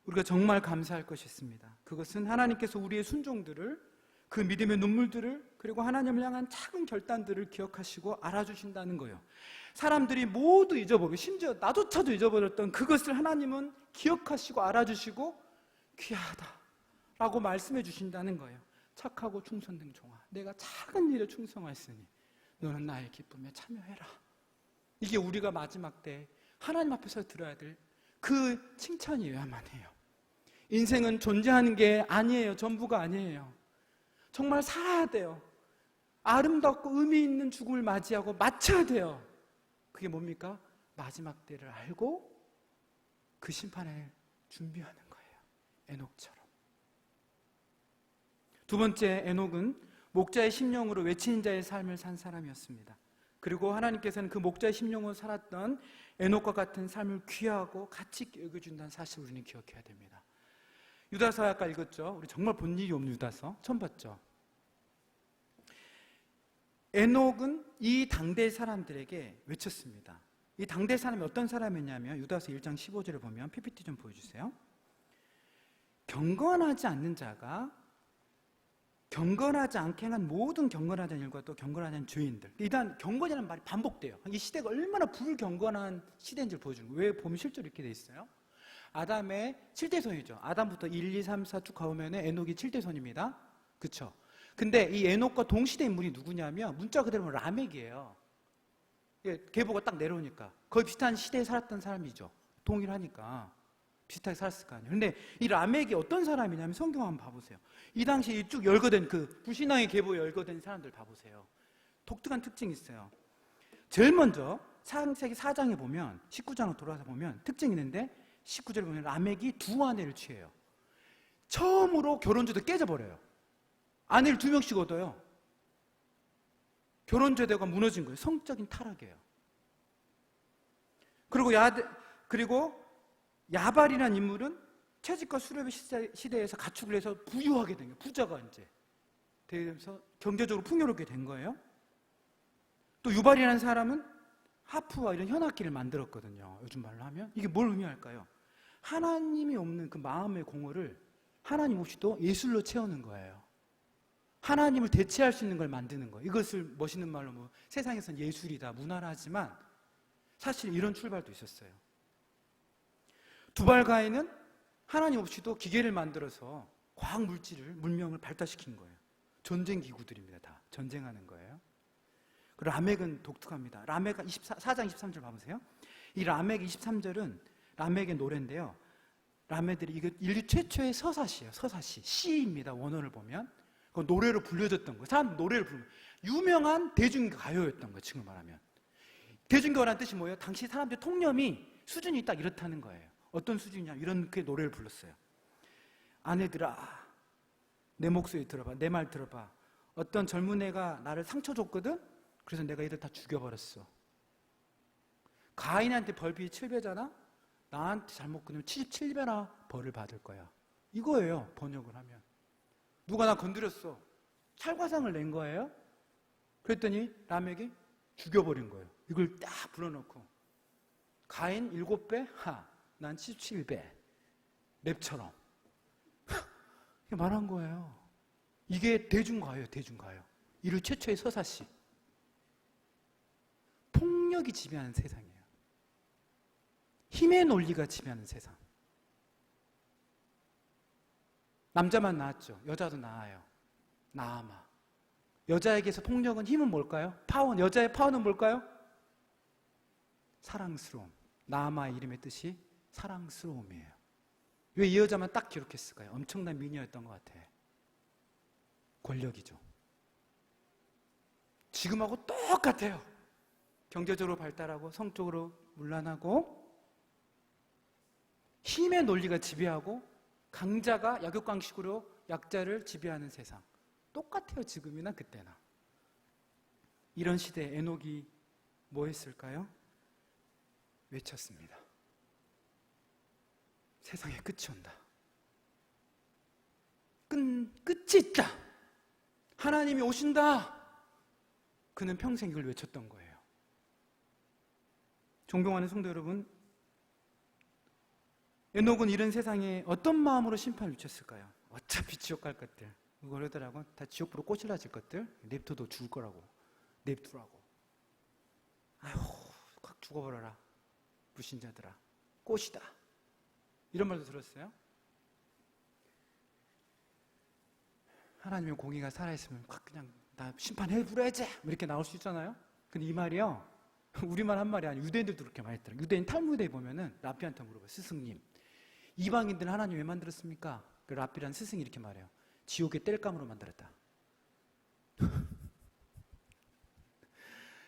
우리가 정말 감사할 것이 있습니다. 그것은 하나님께서 우리의 순종들을, 그 믿음의 눈물들을, 그리고 하나님을 향한 작은 결단들을 기억하시고 알아주신다는 거예요. 사람들이 모두 잊어버리고, 심지어 나조차도 잊어버렸던 그것을 하나님은 기억하시고 알아주시고 귀하다라고 말씀해 주신다는 거예요. 착하고 충성된 종아, 내가 작은 일에 충성하였으니 너는 나의 기쁨에 참여해라. 이게 우리가 마지막 때 하나님 앞에서 들어야 될 그 칭찬이어야만 해요. 인생은 존재하는 게 아니에요. 전부가 아니에요. 정말 살아야 돼요. 아름답고 의미 있는 죽음을 맞이하고 마쳐야 돼요. 그게 뭡니까? 마지막 때를 알고 그 심판을 준비하는 거예요. 에녹처럼. 두 번째, 에녹은 목자의 심령으로 외치는 자의 삶을 산 사람이었습니다. 그리고 하나님께서는 그 목자의 심령으로 살았던 에녹과 같은 삶을 귀하고 가치 있게 여겨준다는 사실을 우리는 기억해야 됩니다. 유다서 아까 읽었죠? 우리 정말 본 일이 없는 유다서 처음 봤죠? 에녹은 이 당대 사람들에게 외쳤습니다. 이 당대 사람이 어떤 사람이냐면, 유다서 1장 15절을 보면, PPT 좀 보여주세요. 경건하지 않는 자가 경건하지 않게 한 모든 경건하지 않은 일과 또 경건하지 않은 죄인들. 일단 경건이라는 말이 반복돼요. 이 시대가 얼마나 불경건한 시대인지를 보여주는 거예요. 왜 보면 실제로 이렇게 돼 있어요? 아담의 7대손이죠. 아담부터 1, 2, 3, 4 쭉 가보면 에녹이 7대손입니다. 그쵸? 근데 이 에녹과 동시대 인물이 누구냐면, 문자 그대로 보면 라멕이에요. 계보가 딱 내려오니까 거의 비슷한 시대에 살았던 사람이죠. 동일하니까 비슷하게 살았을 거 아니에요. 근데 이 라멕이 어떤 사람이냐면, 성경 한번 봐보세요. 이 당시에 쭉 열거된 그 불신앙의 계보에 열거된 사람들 봐보세요. 독특한 특징이 있어요. 제일 먼저 창세기 4장에 보면, 19장으로 돌아서 보면 특징이 있는데, 19절에 보면 라멕이 두 아내를 취해요. 처음으로 결혼제도 깨져버려요. 아내를 2명씩 얻어요. 결혼 제도가 무너진 거예요. 성적인 타락이에요. 그리고 야발이라는 인물은 채집과 수렵의 시대에서 가축을 해서 부유하게 된 거예요. 부자가 이제 되면서 경제적으로 풍요롭게 된 거예요. 또 유발이라는 사람은 하프와 이런 현악기를 만들었거든요. 요즘 말로 하면 이게 뭘 의미할까요? 하나님이 없는 그 마음의 공허를 하나님 없이도 예술로 채우는 거예요. 하나님을 대체할 수 있는 걸 만드는 거예요. 이것을 멋있는 말로 세상에선 예술이다, 문화라 하지만 사실 이런 출발도 있었어요. 두발가인은 하나님 없이도 기계를 만들어서 과학 물질을, 문명을 발달시킨 거예요. 전쟁 기구들입니다. 다 전쟁하는 거예요. 그리고 라멕은 독특합니다. 라멕 4장 23절 봐보세요. 이 라멕 23절은 라멕의 노래인데요. 라멕들이 이거 인류 최초의 서사시예요. 서사시, 시입니다. 원어를 보면 그 노래로 불려졌던 거예요. 사람 노래를 부르는 유명한 대중가요였던 거예요. 지금 말하면 대중가요라는 뜻이 뭐예요? 당시 사람들 통념이 수준이 딱 이렇다는 거예요. 어떤 수준이냐? 이렇게 노래를 불렀어요. 아내들아, 내 목소리 들어봐, 내 말 들어봐. 어떤 젊은 애가 나를 상처 줬거든? 그래서 내가 얘들 다 죽여버렸어. 가인한테 벌비 7배잖아? 나한테 잘못 끊으면 77배나 벌을 받을 거야. 이거예요, 번역을 하면. 누가 나 건드렸어. 찰과상을 낸 거예요. 그랬더니 라멕이 죽여버린 거예요. 이걸 딱 불러놓고 가인 7배, 난 77배. 랩처럼. 이게 말한 거예요. 이게 대중가요예요, 대중가요. 인류 최초의 서사시. 폭력이 지배하는 세상이에요. 힘의 논리가 지배하는 세상. 남자만 낳았죠. 여자도 낳아요. 나아마. 여자에게서 폭력은 힘은 뭘까요? 파워. 여자의 파워는 뭘까요? 사랑스러움. 나아마의 이름의 뜻이 사랑스러움이에요. 왜 이 여자만 딱 기록했을까요? 엄청난 미녀였던 것 같아. 권력이죠. 지금하고 똑같아요. 경제적으로 발달하고 성적으로 문란하고 힘의 논리가 지배하고 강자가 약육강식으로 약자를 지배하는 세상. 똑같아요. 지금이나 그때나. 이런 시대에 에녹이 뭐 했을까요? 외쳤습니다. 세상에 끝이 온다. 끝이 있다. 하나님이 오신다. 그는 평생 이걸 외쳤던 거예요. 존경하는 성도 여러분, 에녹은 이런 세상에 어떤 마음으로 심판을 외쳤을까요? 어차피 지옥 갈 것들, 그러더라고. 다 지옥불로 꼬질라질 것들, 냅둬도 죽을 거라고. 냅두라고. 아휴, 확 죽어버려라. 불신자들아. 꽃이다. 이런 말도 들었어요? 하나님의 공의가 살아있으면 확 그냥 나 심판해버려야지 이렇게 나올 수 있잖아요. 근데 이 말이요, 우리만 한 말이 아니고 유대인들도 그렇게 말했더라고요. 유대인 탈무드에 보면은 랍비한테 물어봐요. 스승님, 이방인들은 하나님 왜 만들었습니까? 그 랍비라는 스승이 이렇게 말해요. 지옥의 땔감으로 만들었다.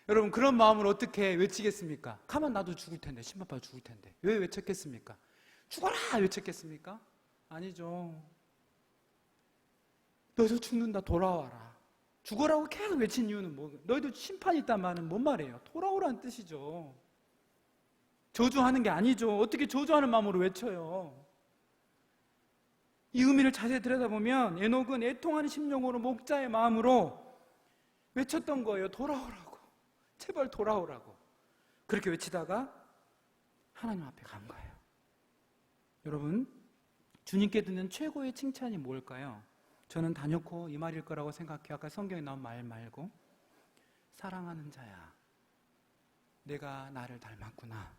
여러분, 그런 마음을 어떻게 외치겠습니까? 가만 나도 죽을 텐데, 심판받아 죽을 텐데 왜 외쳤겠습니까? 죽어라 외쳤겠습니까? 아니죠. 너희도 죽는다, 돌아와라. 죽어라고 계속 외친 이유는 뭐? 너희도 심판이 있단 말은 뭔 말이에요? 돌아오라는 뜻이죠. 저주하는 게 아니죠. 어떻게 저주하는 마음으로 외쳐요? 이 의미를 자세히 들여다보면 에녹은 애통하는 심령으로 목자의 마음으로 외쳤던 거예요. 돌아오라고. 제발 돌아오라고. 그렇게 외치다가 하나님 앞에 간 거예요. 여러분, 주님께 듣는 최고의 칭찬이 뭘까요? 저는 단연코 이 말일 거라고 생각해요. 아까 성경에 나온 말 말고, 사랑하는 자야, 내가 나를 닮았구나.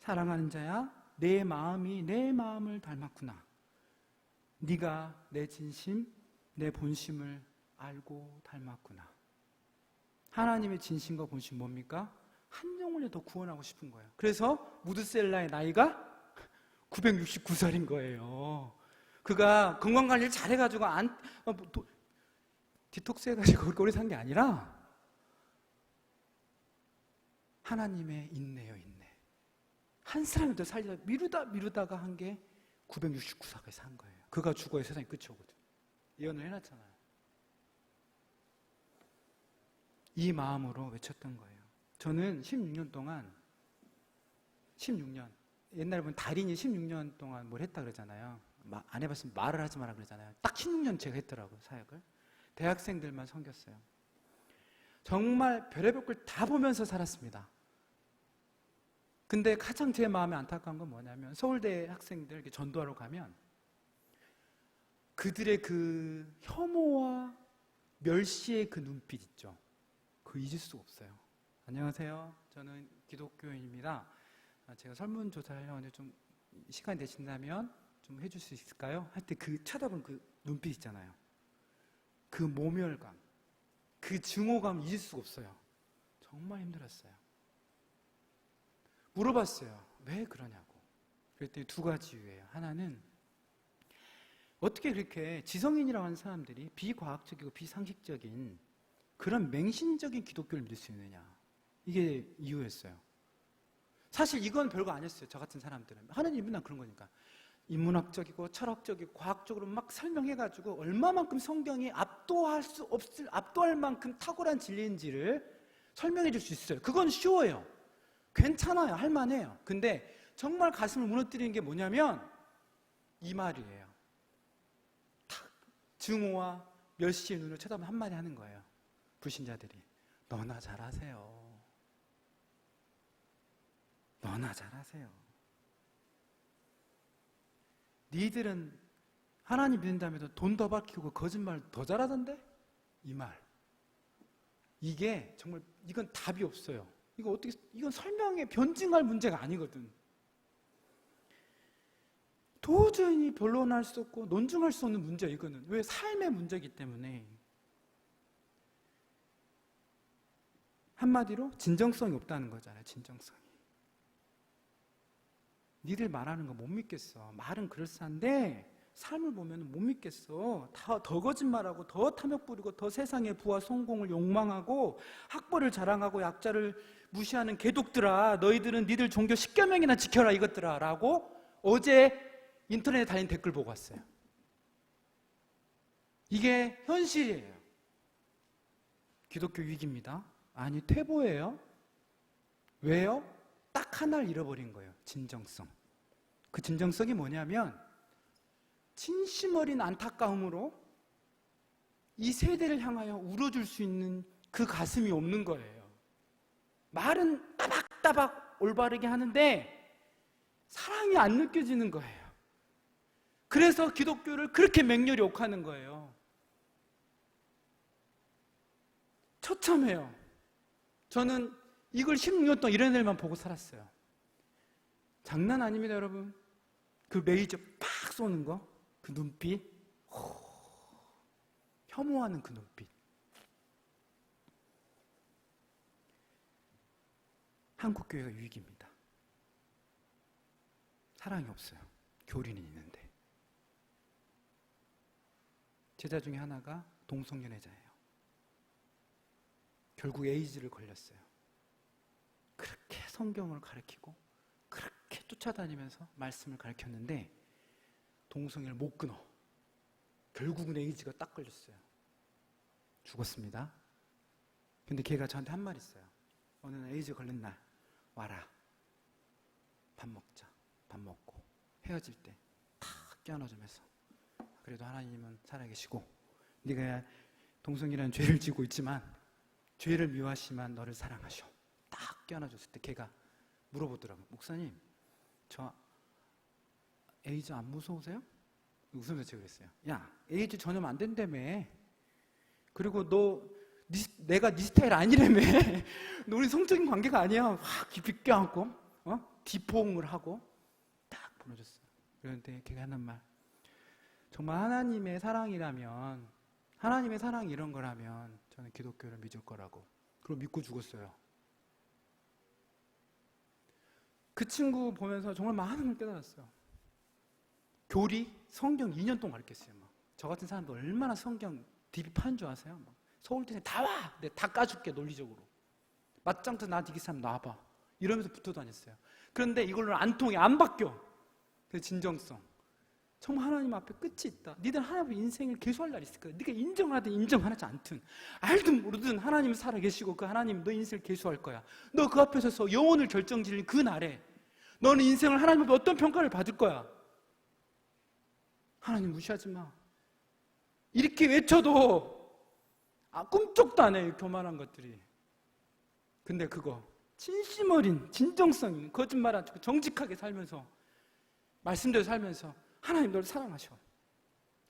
사랑하는 자야, 내 마음이 내 마음을 닮았구나. 네가 내 진심, 내 본심을 알고 닮았구나. 하나님의 진심과 본심 뭡니까? 한 영혼을 더 구원하고 싶은 거예요. 그래서 무드셀라의 나이가 969살인 거예요. 그가 건강관리를 잘해가지고 디톡스 해가지고 그렇게 오래 산 게 아니라 하나님의 인내요, 인내. 한 사람을 더 살리다 미루다가 한 게 969살까지 산 거예요. 그가 죽어야 세상이 끝이 오거든. 예언을 해놨잖아요. 이 마음으로 외쳤던 거예요. 저는 16년 동안, 16년, 옛날에 보면 달인이 16년 동안 뭘 했다 그러잖아요. 안 해봤으면 말을 하지 마라 그러잖아요. 딱 16년 제가 했더라고요, 사역을. 대학생들만 섬겼어요. 정말 별의별 걸 다 보면서 살았습니다. 근데 가장 제 마음에 안타까운 건 뭐냐면, 서울대 학생들 이렇게 전도하러 가면 그들의 그 혐오와 멸시의 그 눈빛 있죠. 그거 잊을 수가 없어요. 안녕하세요. 저는 기독교인입니다. 제가 설문조사를 하려는데 좀 시간이 되신다면 좀 해줄 수 있을까요? 할 때 그 쳐다본 그 눈빛 있잖아요. 그 모멸감, 그 증오감 잊을 수가 없어요. 정말 힘들었어요. 물어봤어요. 왜 그러냐고. 그랬더니 두 가지 이유예요. 하나는 어떻게 그렇게 지성인이라고 하는 사람들이 비과학적이고 비상식적인 그런 맹신적인 기독교를 믿을 수 있느냐. 이게 이유였어요. 사실 이건 별거 아니었어요. 저 같은 사람들은. 하느님은 난 그런 거니까. 인문학적이고 철학적이고 과학적으로 막 설명해가지고 얼마만큼 성경이 압도할 만큼 탁월한 진리인지를 설명해 줄 수 있어요. 그건 쉬워요. 괜찮아요. 할만해요. 근데 정말 가슴을 무너뜨리는 게 뭐냐면 이 말이에요. 탁 증오와 멸시의 눈으로 쳐다보면 한마디 하는 거예요. 불신자들이. 너나 잘하세요. 너나 잘하세요. 니들은 하나님 믿는다면서 돈 더 밝히고 거짓말 더 잘하던데? 이 말. 이게 정말 이건 답이 없어요. 이건 설명에 변증할 문제가 아니거든. 도저히 변론할 수 없고 논증할 수 없는 문제야, 이거는. 왜? 삶의 문제이기 때문에. 한마디로 진정성이 없다는 거잖아요, 진정성이. 니들 말하는 거 못 믿겠어. 말은 그럴싸한데 삶을 보면 못 믿겠어. 더 거짓말하고 더 탐욕 부리고 더 세상의 부와 성공을 욕망하고 학벌을 자랑하고 약자를 무시하는 개독들아, 너희들은 니들 종교 10계명이나 지켜라 이것들아 라고 어제 인터넷에 달린 댓글 보고 왔어요. 이게 현실이에요. 기독교 위기입니다. 아니, 퇴보예요. 왜요? 딱 하나를 잃어버린 거예요. 진정성. 그 진정성이 뭐냐면 진심 어린 안타까움으로 이 세대를 향하여 울어줄 수 있는 그 가슴이 없는 거예요. 말은 따박따박 올바르게 하는데 사랑이 안 느껴지는 거예요. 그래서 기독교를 그렇게 맹렬히 욕하는 거예요. 처참해요. 저는 이걸 16년 동안 이런 애들만 보고 살았어요. 장난 아닙니다, 여러분. 그 레이저 팍 쏘는 거, 그 눈빛, 혐오하는 그 눈빛. 한국교회가 위기입니다. 사랑이 없어요. 교리는 있는데. 제자 중에 하나가 동성연애자예요. 결국 에이즈를 걸렸어요. 그렇게 성경을 가르치고 그렇게 쫓아다니면서 말씀을 가르쳤는데 동성애를 못 끊어. 결국은 에이즈가 딱 걸렸어요. 죽었습니다. 근데 걔가 저한테 한 말 있어요. 어느 날 에이즈 걸린 날 와라. 밥 먹자. 밥 먹고 헤어질 때 탁 껴안아주면서 그래도 하나님은 살아계시고 네가 동성이라는 죄를 지고 있지만 죄를 미워하시지만 너를 사랑하셔. 딱 껴안아줬을 때 걔가 물어보더라고요. 목사님, 저 에이즈 안 무서우세요? 웃으면서 제가 그랬어요. 야, 에이즈 전염 안 된다며. 그리고 내가 네 스타일 아니라며. 너 우리 성적인 관계가 아니야. 확 깊이 껴안고 디포응을 하고 딱 보내줬어요. 그런데 걔가 하는 말, 정말 하나님의 사랑이라면, 하나님의 사랑이 이런 거라면 저는 기독교를 믿을 거라고. 그걸 믿고 죽었어요. 그 친구 보면서 정말 많은 걸 깨달았어요. 교리, 성경 2년 동안 가르쳤어요. 저 같은 사람도 얼마나 성경 디비 파는 줄 아세요? 서울대생 다 와! 내가 다 까줄게, 논리적으로. 맞짱터 나한테 이 사람 놔봐. 이러면서 붙어 다녔어요. 그런데 이걸로 안 통해, 안 바뀌어. 그 진정성. 정말 하나님 앞에 끝이 있다. 니들 하나님 인생을 계속할 날이 있을 거야. 네가 인정하든 인정하지 않든 알든 모르든 하나님은 살아계시고 그 하나님 너 인생을 계속할 거야. 너 그 앞에 서서 영혼을 결정지을 그 날에 너는 인생을 하나님 앞에 어떤 평가를 받을 거야? 하나님 무시하지 마. 이렇게 외쳐도 꿈쩍도 안 해요, 교만한 것들이. 근데 그거 진심 어린 진정성 있는 거짓말 안 치고 정직하게 살면서 말씀대로 살면서 하나님 너를 사랑하셔,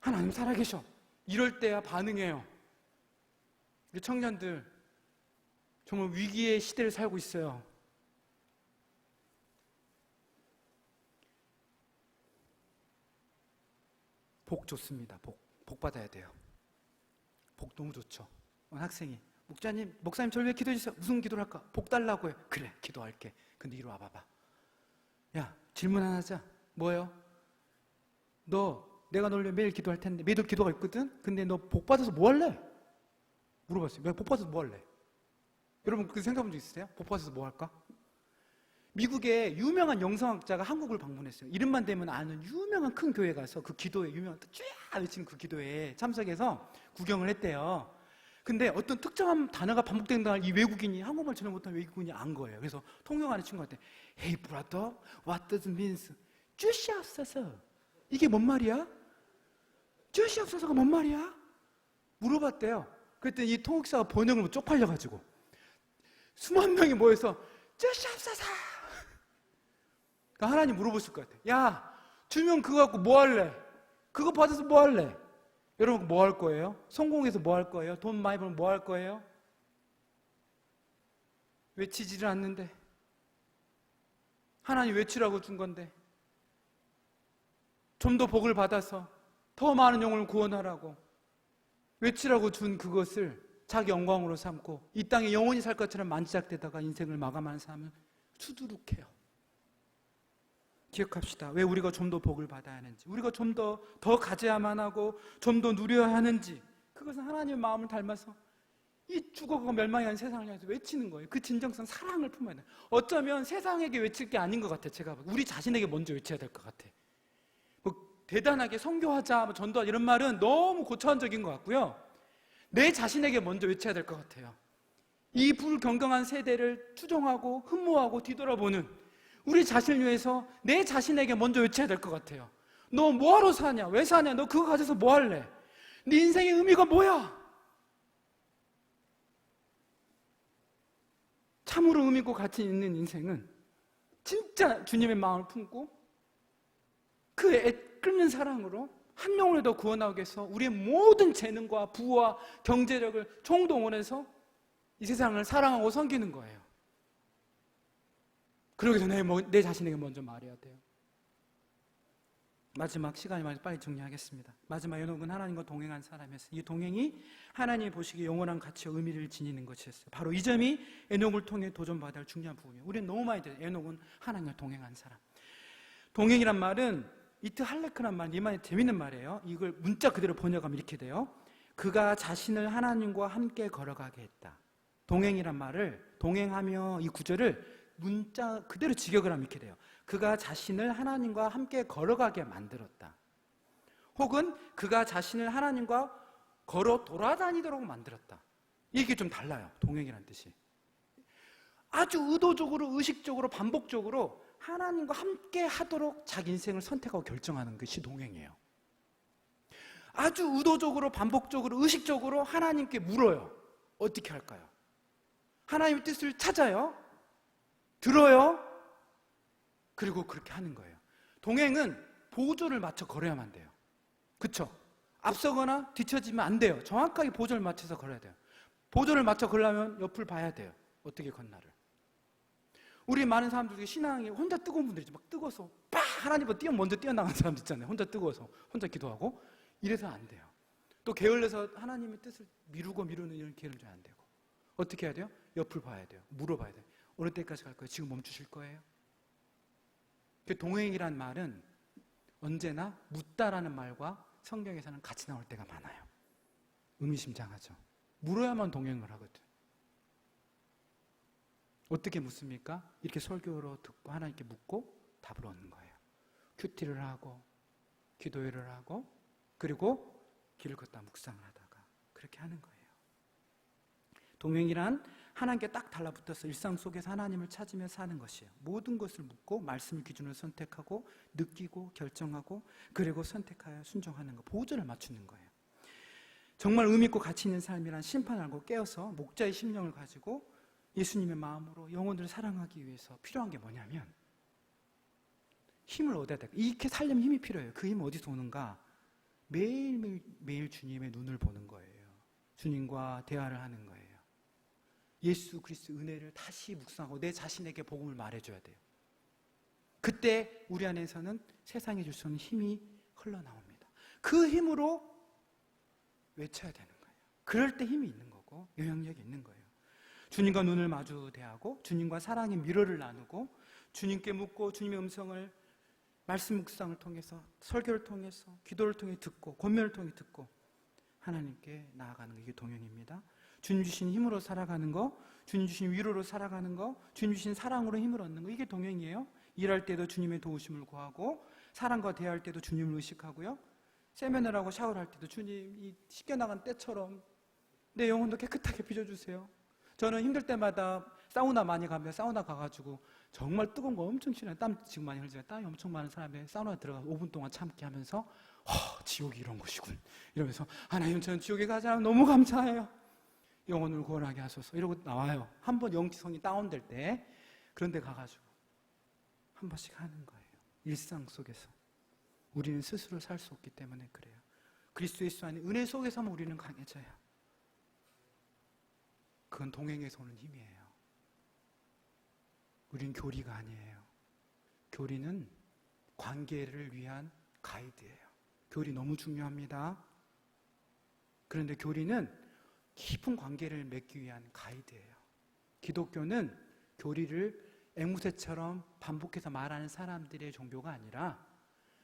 하나님 살아계셔, 이럴 때야 반응해요. 우리 청년들 정말 위기의 시대를 살고 있어요. 복 좋습니다. 복 받아야 돼요. 복 너무 좋죠. 어느 학생이 목사님 저를 왜 기도해 주세요. 무슨 기도를 할까? 복 달라고 해. 그래, 기도할게. 근데 이리 와봐봐. 야, 질문 하나 하자. 뭐예요? 내가 너를 매일 기도할 텐데, 매일 기도가 있거든? 근데 너 복 받아서 뭐 할래? 물어봤어요. 왜 복 받아서 뭐 할래? 여러분 그 생각해 본 적 있으세요? 복 받아서 뭐 할까? 미국의 유명한 영성학자가 한국을 방문했어요. 이름만 대면 아는 유명한 큰 교회 가서 그 기도회, 유명한 쫙 외치는 그 기도회에 참석해서 구경을 했대요. 근데 어떤 특정한 단어가 반복되는 걸 이 외국인이, 한국말 전혀 못하는 외국인이 안 거예요. 그래서 통역하는 친구한테 Hey brother, what does it mean? 주시옵소서. 이게 뭔 말이야? 주시옵소서가 뭔 말이야? 물어봤대요. 그랬더니 이 통역사가 번역을 못 쪽팔려가지고 수만 명이 모여서 주시옵소서. 그러니까 하나님 물어보실 것 같아. 야, 주면 그거 갖고 뭐 할래? 그거 받아서 뭐 할래? 여러분 뭐 할 거예요? 성공해서 뭐 할 거예요? 돈 많이 벌면 뭐 할 거예요? 외치지를 않는데, 하나님 외치라고 준 건데, 좀 더 복을 받아서 더 많은 영혼을 구원하라고 외치라고 준 그것을 자기 영광으로 삼고 이 땅에 영원히 살 것처럼 만지작대다가 인생을 마감하는 사람은 수두룩해요. 기억합시다. 왜 우리가 좀 더 복을 받아야 하는지, 우리가 좀 더 가져야만 하고 좀 더 누려야 하는지, 그것은 하나님의 마음을 닮아서 이 죽어가고 멸망하는 세상을 향해서 외치는 거예요. 그 진정성, 사랑을 품어야 돼요. 어쩌면 세상에게 외칠 게 아닌 것 같아요. 제가 우리 자신에게 먼저 외쳐야 될 것 같아요. 뭐 대단하게 선교하자, 뭐 전도하자 이런 말은 너무 고차원적인 것 같고요. 내 자신에게 먼저 외쳐야 될 것 같아요. 이 불경경한 세대를 추종하고 흠모하고 뒤돌아보는 우리 자신을 위해서 내 자신에게 먼저 외쳐야 될 것 같아요. 너 뭐하러 사냐? 왜 사냐? 너 그거 가져서 뭐 할래? 네 인생의 의미가 뭐야? 참으로 의미 있고 가치 있는 인생은 진짜 주님의 마음을 품고 그 애끓는 사랑으로 한 명을 더 구원하기 위해서 우리의 모든 재능과 부와 경제력을 총동원해서 이 세상을 사랑하고 섬기는 거예요. 그러기 전에 내 자신에게 먼저 말해야 돼요. 마지막 시간이 많이 빨리 정리하겠습니다. 마지막 에녹은 하나님과 동행한 사람이었어요. 이 동행이 하나님이 보시기에 영원한 가치와 의미를 지니는 것이었어요. 바로 이 점이 에녹을 통해 도전받아야 할 중요한 부분이에요. 우리는 너무 많이 들어요. 에녹은 하나님과 동행한 사람. 동행이란 말은 이트 할레크란 말, 이 말이 재밌는 말이에요. 이걸 문자 그대로 번역하면 이렇게 돼요. 그가 자신을 하나님과 함께 걸어가게 했다. 동행이란 말을, 동행하며 이 구절을 문자 그대로 직역을 하면 이렇게 돼요. 그가 자신을 하나님과 함께 걸어가게 만들었다. 혹은 그가 자신을 하나님과 걸어 돌아다니도록 만들었다. 이게 좀 달라요. 동행이라는 뜻이. 아주 의도적으로, 의식적으로, 반복적으로 하나님과 함께 하도록 자기 인생을 선택하고 결정하는 것이 동행이에요. 아주 의도적으로, 반복적으로, 의식적으로 하나님께 물어요. 어떻게 할까요? 하나님의 뜻을 찾아요. 들어요. 그리고 그렇게 하는 거예요. 동행은 보조를 맞춰 걸어야만 돼요. 그렇죠? 앞서거나 뒤처지면 안 돼요. 정확하게 보조를 맞춰서 걸어야 돼요. 보조를 맞춰 걸으려면 옆을 봐야 돼요. 어떻게 건나를. 우리 많은 사람들 중에 신앙이 혼자 뜨거운 분들이죠. 막 뜨거워서 빡 하나님보다 먼저 뛰어나간 사람들 있잖아요. 혼자 뜨거워서 혼자 기도하고. 이래서 안 돼요. 또 게을러서 하나님의 뜻을 미루는 이런 기회를 줘야 안 되고. 어떻게 해야 돼요? 옆을 봐야 돼요. 물어봐야 돼요. 어느 때까지 갈 거예요? 지금 멈추실 거예요? 동행이란 말은 언제나 묻다라는 말과 성경에서는 같이 나올 때가 많아요. 의미심장하죠. 물어야만 동행을 하거든. 어떻게 묻습니까? 이렇게 설교로 듣고 하나님께 묻고 답을 얻는 거예요. 큐티를 하고 기도회를 하고 그리고 길을 걷다 묵상을 하다가 그렇게 하는 거예요. 동행이란 하나님께 딱 달라붙어서 일상 속에서 하나님을 찾으며 사는 것이에요. 모든 것을 묻고 말씀을 기준으로 선택하고 느끼고 결정하고 그리고 선택하여 순종하는 것, 보조를 맞추는 거예요. 정말 의미 있고 가치 있는 삶이란 심판을 알고 깨어서 목자의 심령을 가지고 예수님의 마음으로 영혼들을 사랑하기 위해서 필요한 게 뭐냐면 힘을 얻어야 돼요. 이렇게 살려면 힘이 필요해요. 그 힘은 어디서 오는가? 매일 주님의 눈을 보는 거예요. 주님과 대화를 하는 거예요. 예수 그리스도의 은혜를 다시 묵상하고 내 자신에게 복음을 말해줘야 돼요. 그때 우리 안에서는 세상에 줄 수 없는 힘이 흘러나옵니다. 그 힘으로 외쳐야 되는 거예요. 그럴 때 힘이 있는 거고 영향력이 있는 거예요. 주님과 눈을 마주 대하고 주님과 사랑의 미로를 나누고 주님께 묻고 주님의 음성을 말씀 묵상을 통해서 설교를 통해서 기도를 통해 듣고 권면을 통해 듣고 하나님께 나아가는 게 이게 동행입니다. 주님 주신 힘으로 살아가는 거, 주님 주신 위로로 살아가는 거, 주님 주신 사랑으로 힘을 얻는 거, 이게 동행이에요. 일할 때도 주님의 도우심을 구하고 사람과 대화할 때도 주님을 의식하고요. 세면을 하고 샤워를 할 때도 주님이 씻겨나간 때처럼 내 영혼도 깨끗하게 빚어주세요. 저는 힘들 때마다 사우나 많이 가면 사우나 가가지고 정말 뜨거운 거 엄청 싫어요. 땀 지금 많이 흘리지만 땀이 엄청 많은 사람이 사우나 들어가서 5분 동안 참기 하면서 지옥이 이런 곳이군 이러면서 하나님 저는 지옥에 가지 않으면 너무 감사해요. 영혼을 구원하게 하소서 이러고 나와요. 한번 영성이 다운될 때 그런 데 가가지고 한 번씩 하는 거예요. 일상 속에서 우리는 스스로 살 수 없기 때문에 그래요. 그리스도 예수 안에 은혜 속에서만 우리는 강해져요. 그건 동행에서 오는 힘이에요. 우린 교리가 아니에요. 교리는 관계를 위한 가이드예요. 교리 너무 중요합니다. 그런데 교리는 깊은 관계를 맺기 위한 가이드예요. 기독교는 교리를 앵무새처럼 반복해서 말하는 사람들의 종교가 아니라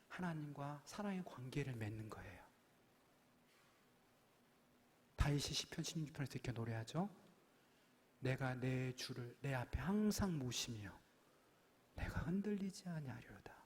하나님과 사랑의 관계를 맺는 거예요. 다윗이 시편 16편에서 이렇게 노래하죠. 내가 내 주를 내 앞에 항상 모시며 내가 흔들리지 아니하리로다.